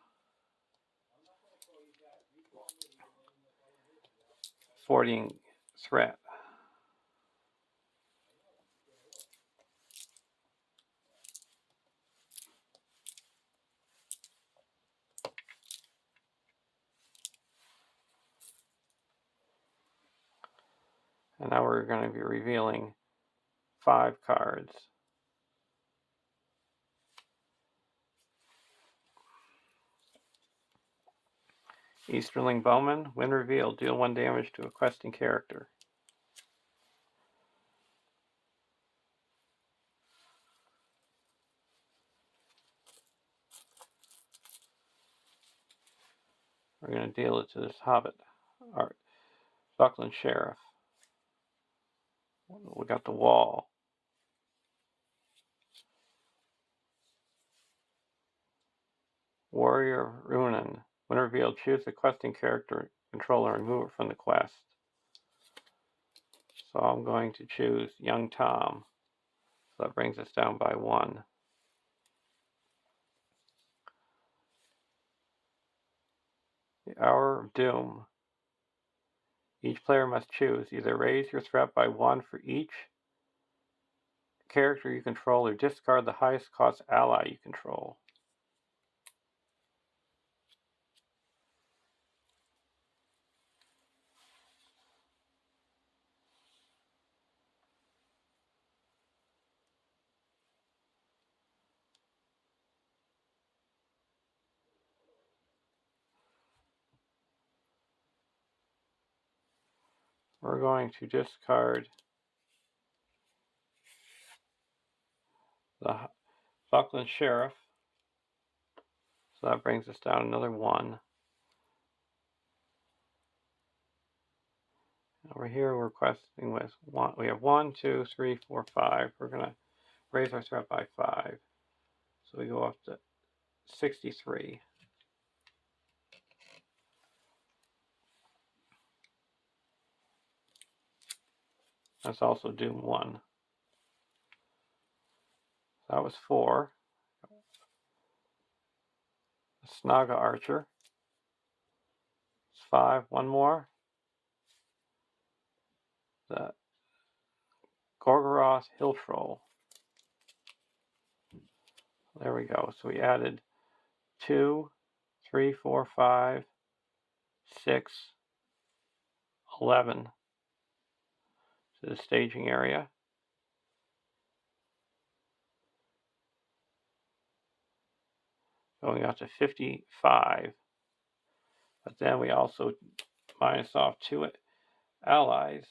40 threat. And now we're going to be revealing 5 cards. Easterling Bowman, when revealed, deal 1 damage to a questing character. We're going to deal it to this Hobbit, our Buckland Sheriff. We got the Wall. Warrior Runan, when revealed, choose a questing character controller and remove it from the quest. So I'm going to choose Young Tom. So that brings us down by 1. The Hour of Doom. Each player must choose either raise your threat by 1 for each character you control or discard the highest cost ally you control. We're going to discard the Buckland Sheriff. So that brings us down another 1. Over here we're questing with 1. We have 1, 2, 3, 4, 5. We're going to raise our threat by 5. So we go up to 63. That's also Doom 1. That was 4. The Saga Archer. It's 5. One more. The Gorgoroth Hill Troll. There we go. So we added 2, 3, 4, 5, 6, 11 to the staging area. Going out to 55. But then we also minus off 2 allies.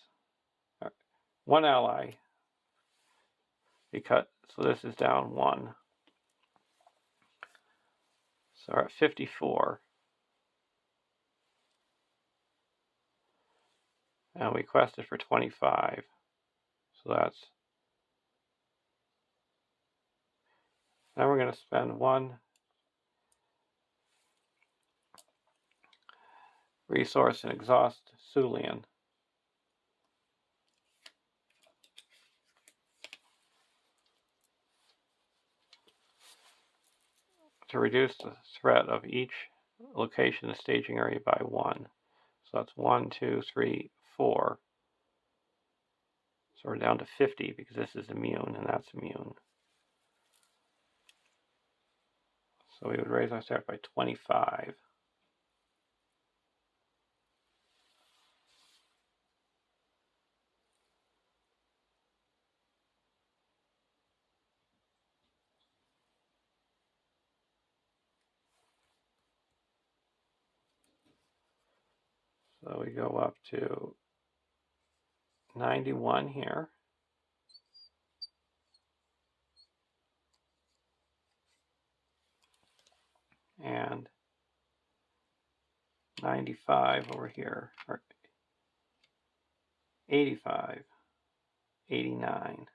1 ally. Because, so this is down 1. So we're at 54. And we quested for 25. So that's... Now we're going to spend 1 resource and exhaust Sulian. To reduce the threat of each location in the staging area by 1. So that's 1, 2, 3, 4. So we're down to 50 because this is immune and that's immune. So we would raise our threat by 25. So we go up to 91 here. And 95 over here, or 85, 89.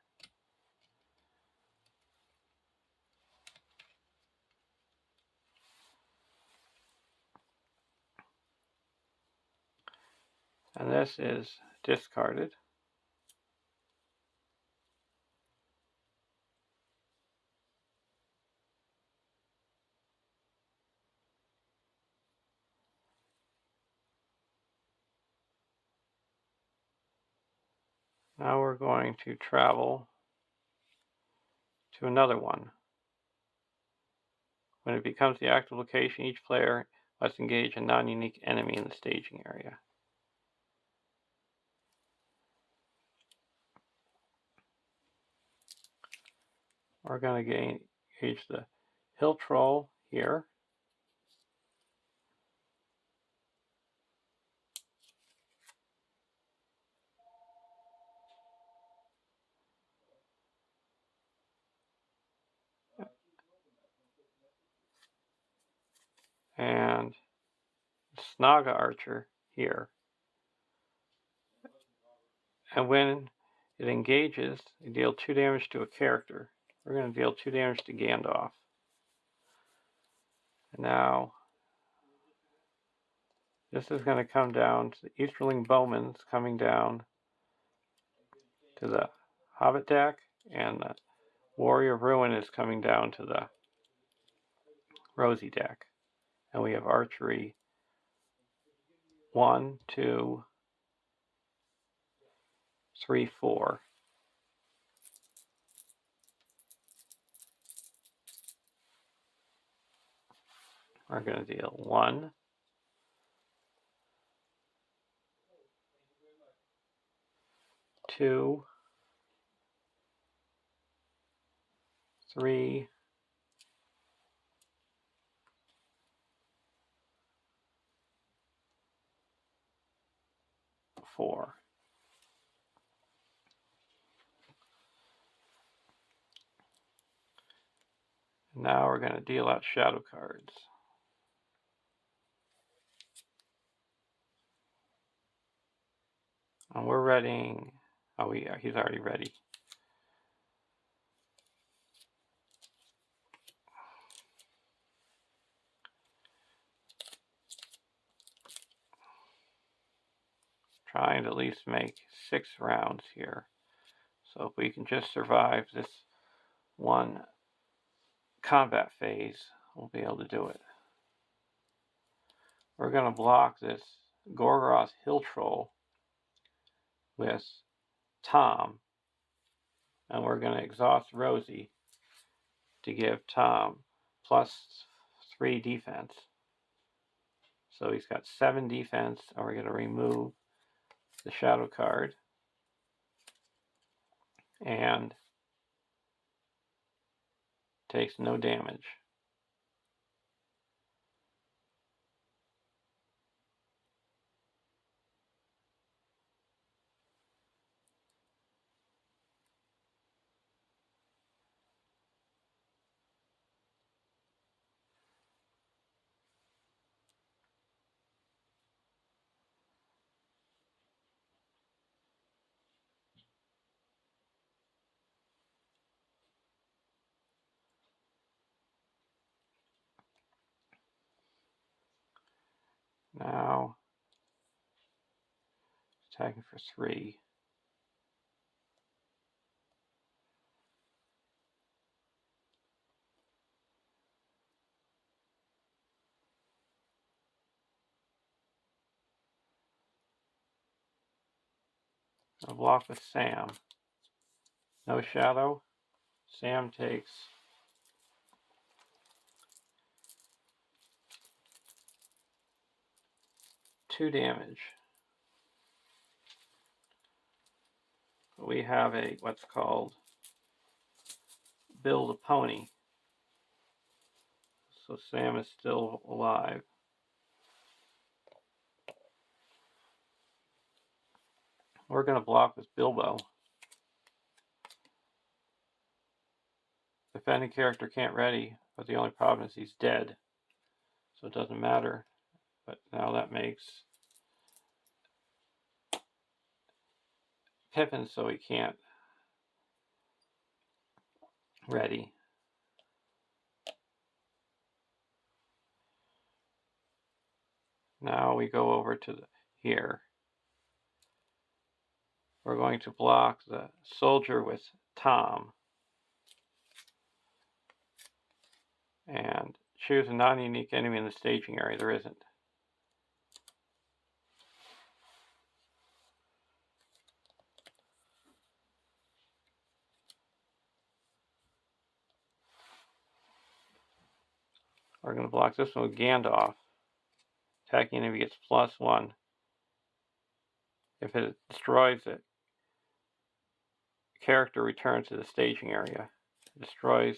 And this is discarded. Now we're going to travel to another one. When it becomes the active location, each player must engage a non-unique enemy in the staging area. We're going to engage the Hill Troll here. And Saga Archer here. And when it engages, you deal 2 damage to a character. We're going to deal 2 damage to Gandalf. And now This is going to come down to the Easterling Bowman's coming down to the Hobbit deck, and the Warrior of Ruin is coming down to the Rosie deck. And we have archery 1, 2, 3, 4. We're going to deal 1, 2, 3, 4. Now we're going to deal out shadow cards. And we're readying. Oh, yeah, he's already ready. Trying to at least make 6 rounds here. So if we can just survive this one combat phase, we'll be able to do it. We're going to block this Gorgoroth Hill Troll with Tom, and we're going to exhaust Rosie to give Tom +3 defense. So he's got 7 defense, and we're going to remove the shadow card and takes no damage. Now, attacking for 3. I'll block with Sam. No shadow. Sam takes 2 damage. We have a what's called build a pony. So Sam is still alive. We're going to block with Bilbo. Defending character can't ready, but the only problem is he's dead. So it doesn't matter. But now that makes Pippin so he can't ready. Now we go over to here. We're going to block the soldier with Tom. And choose a non-unique enemy in the staging area. There isn't. We're going to block this one with Gandalf. Attacking enemy gets +1. If it destroys it, character returns to the staging area. It destroys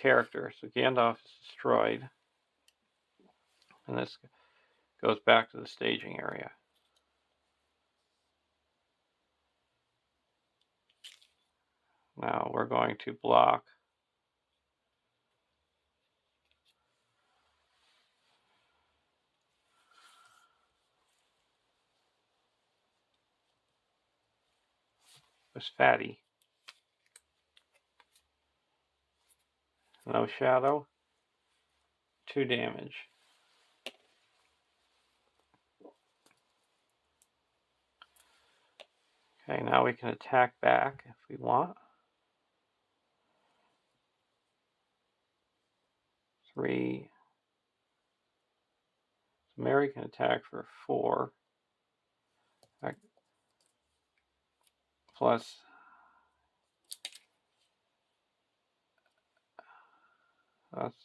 character. So Gandalf is destroyed. And this goes back to the staging area. Now we're going to block with Fatty. No shadow. 2 damage. Okay, now we can attack back if we want. 3. So Mary can attack for 4. Plus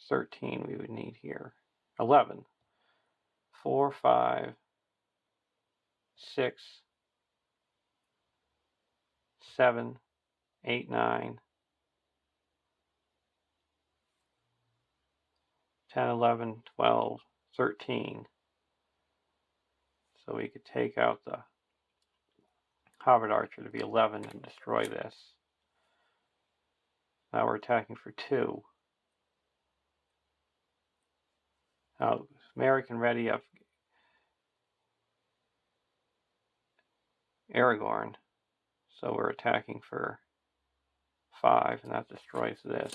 13 we would need here. 11. 4, 5, 6, 7, 8, 9, 10, 11, 12, 13. So we could take out the Hobbit Archer to be 11 and destroy this. Now we're attacking for 2. Now Mary can ready up Aragorn. So we're attacking for 5, and that destroys this.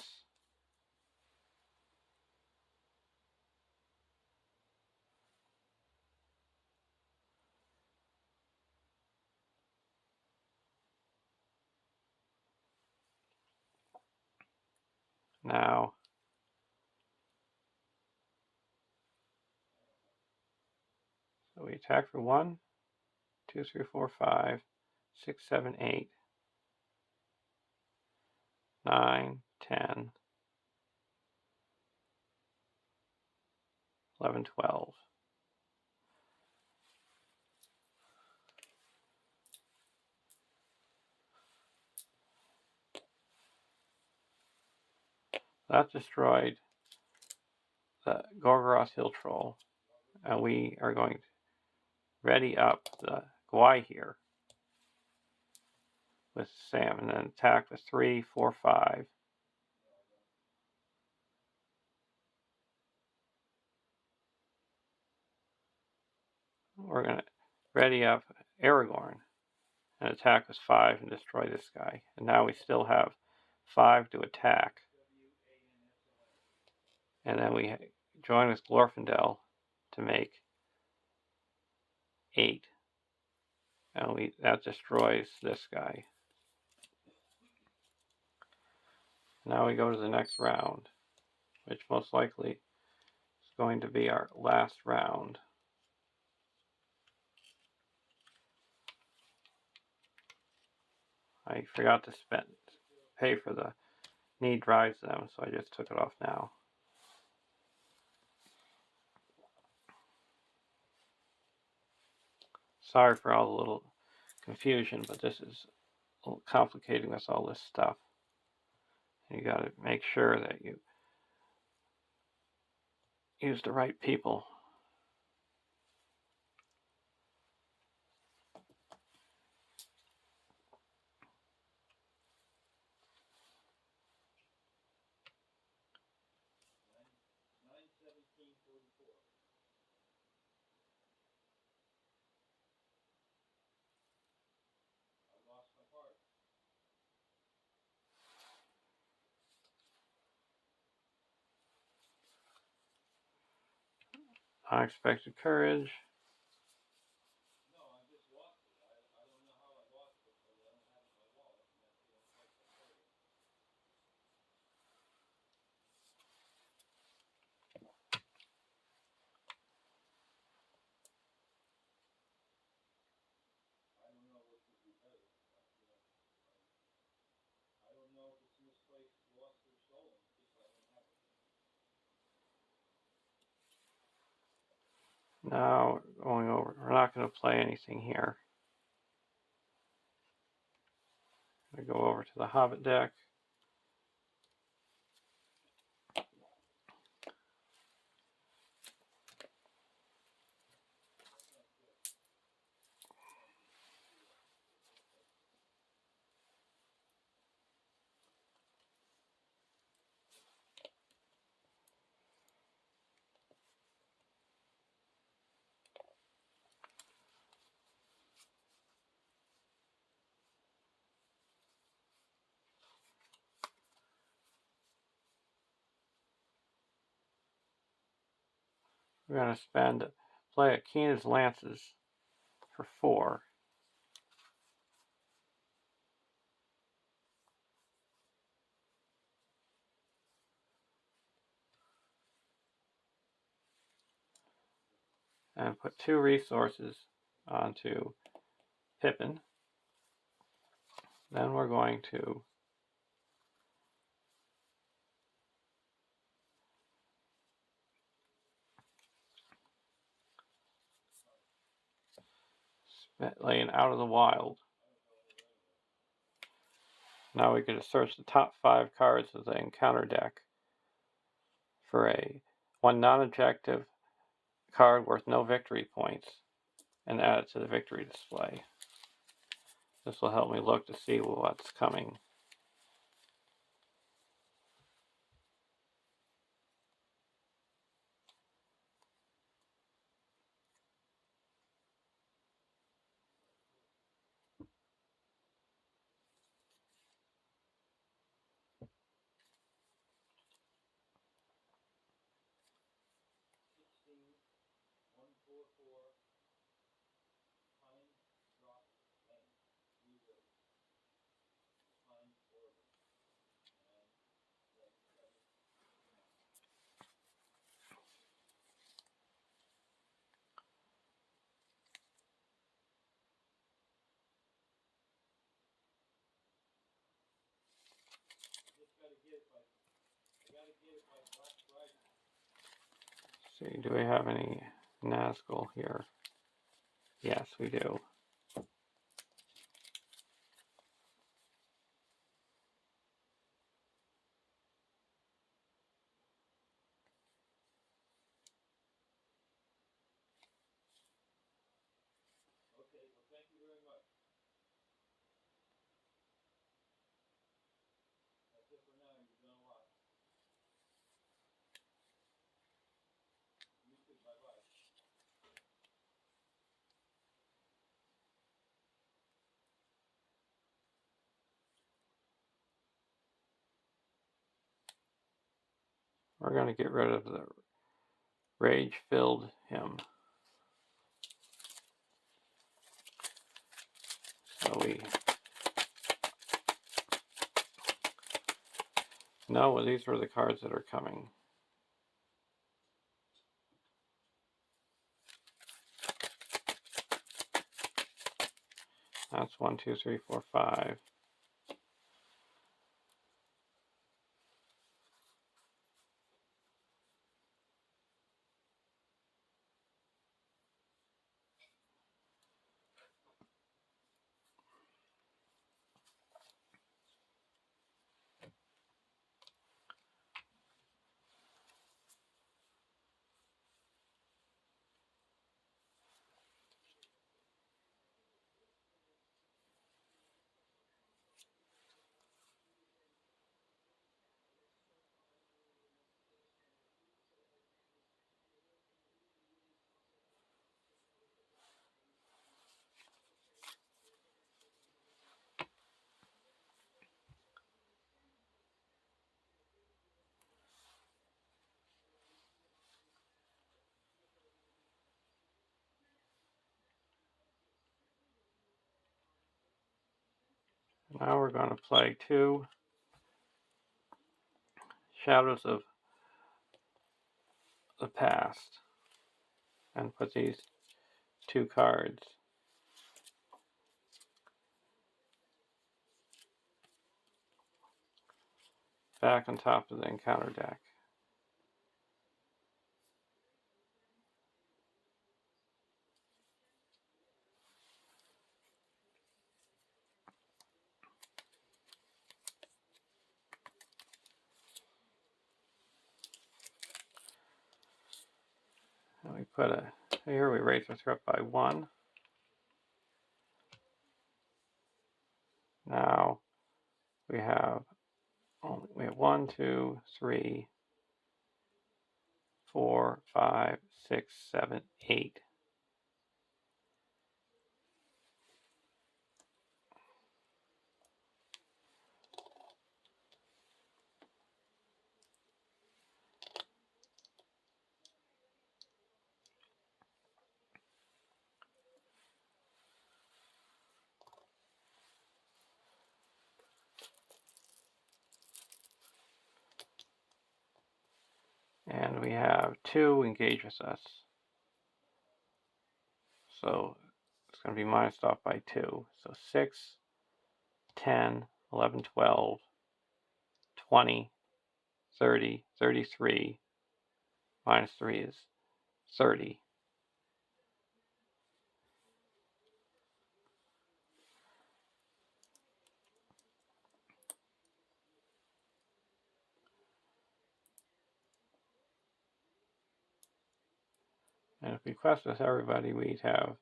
Now, so we attack for 1, 2, 3, 4, 5, 6, 7, 8, 9, 10, 11, 12. That destroyed the Gorgoroth Hill Troll, and we are going to ready up the Gwai here with Sam, and then attack with 3, 4, 5. We're going to ready up Aragorn and attack with 5 and destroy this guy. And now we still have 5 to attack. And then we join with Glorfindel to make 8. And that destroys this guy. Now we go to the next round, which most likely is going to be our last round. I forgot to pay for the need drives them, so I just took it off now. Sorry for all the little confusion, but this is a little complicating with all this stuff. You got to make sure that you use the right people. Unexpected courage. Now going over, we're not going to play anything here. I'm going to go over to the Hobbit deck. We're going to play a Keena's Lances for 4. and put 2 resources onto Pippin. Then we're going to lay an Out of the Wild. Now we get to search the top 5 cards of the encounter deck for one non-objective card worth no victory points and add it to the victory display. This will help me look to see what's coming. See, do we have any Nazgul here? Yes, we do. We're going to get rid of the rage-filled him. So we know these are the cards that are coming. That's 1, 2, 3, 4, 5. Now we're going to play 2 Shadows of the Past and put these 2 cards back on top of the encounter deck. And we put here we raise our threat by 1. Now we have 1, 2, 3, 4, 5, 6, 7, 8. And we have 2 engage with us. So it's going to be minused off by 2. So 6, 10, 11, 12, 20, 30, 33, minus 3 is 30. And if we quest with everybody, we'd have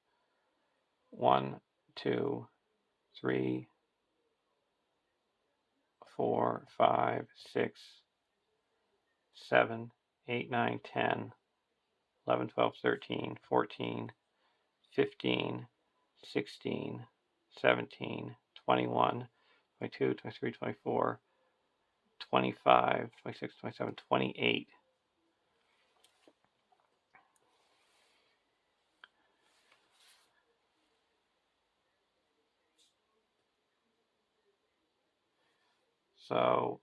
1, 2, 3, 4, 5, 6, 7, 8, 9, 10, 11, 12, 13, 14, 15, 16, 17, 21, 22, 23, 24, 25, 26, 27, 28. So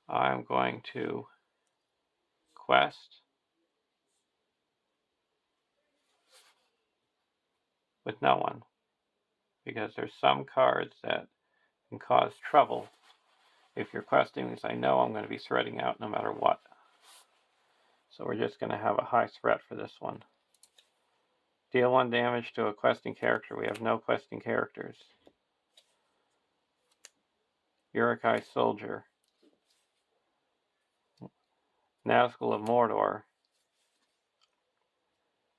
I'm going to quest with no one, because there's some cards that can cause trouble if you're questing, because I know I'm going to be threading out no matter what. So we're just going to have a high threat for this one. Deal 1 damage to a questing character. We have no questing characters. Uruk-hai Soldier. Nazgul of Mordor.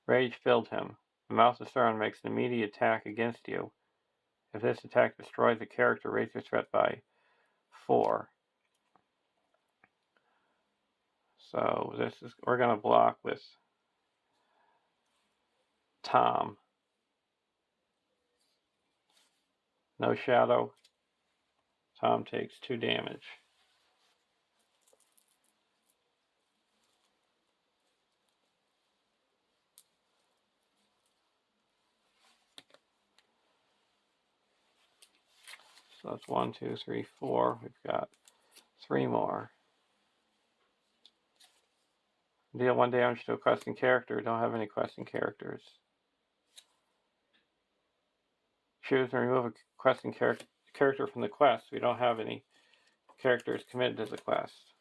Rage filled him. The Mouth of Sauron makes an immediate attack against you. If this attack destroys a character, raise your threat by 4. So we're going to block with Tom. No shadow. Tom takes 2 damage. So that's 1, 2, 3, 4. We've got 3 more. Deal 1 damage to a questing character. We don't have any questing characters. Choose and remove a questing character from the quest. We don't have any characters committed to the quest.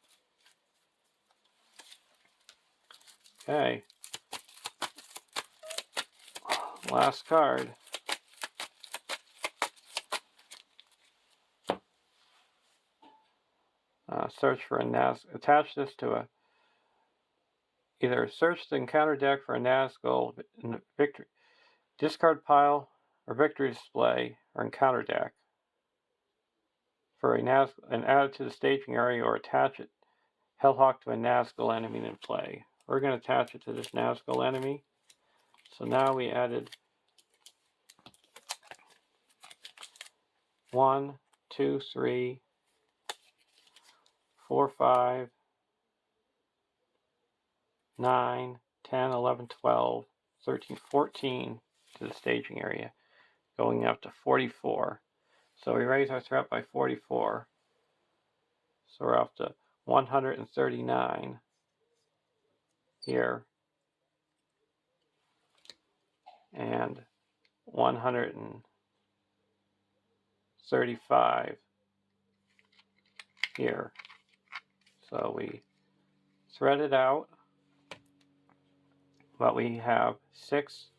Okay. Last card. Search for a Nazgul. Attach this to either search the encounter deck for a Nazgul in the victory discard pile or victory display or encounter deck for a Nazgul and add it to the staging area, or attach it Hellhawk to a Nazgul enemy in play. We're going to attach it to this Nazgul enemy. So now we added 1, 2, 3, 4, 5, 9, 10, 11, 12, 13, 14 to the staging area, going up to 44. So we raise our threat by 44. So we're up to 139 here, and 135 here. So we thread it out, but we have 6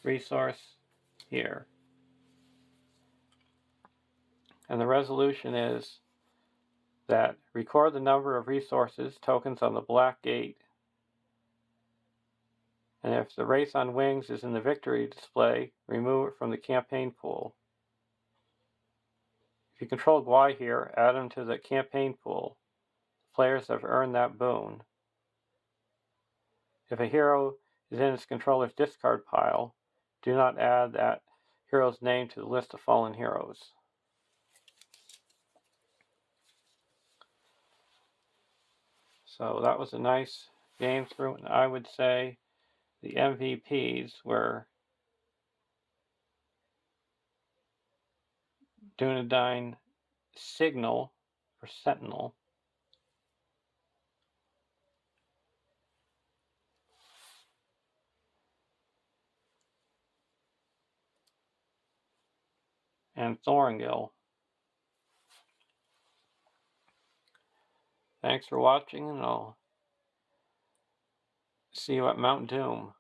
resource here. And the resolution is that record the number of resources tokens on the black gate, and if the Race on Wings is in the victory display, remove it from the campaign pool. If you control Gwai here, add him to the campaign pool. Players have earned that boon. If a hero is in its controller's discard pile, do not add that hero's name to the list of fallen heroes. So that was a nice game through, and I would say the MVPs were Dunedain Signal for Sentinel, and Thorngill. Thanks for watching, and I'll see you at Mount Doom.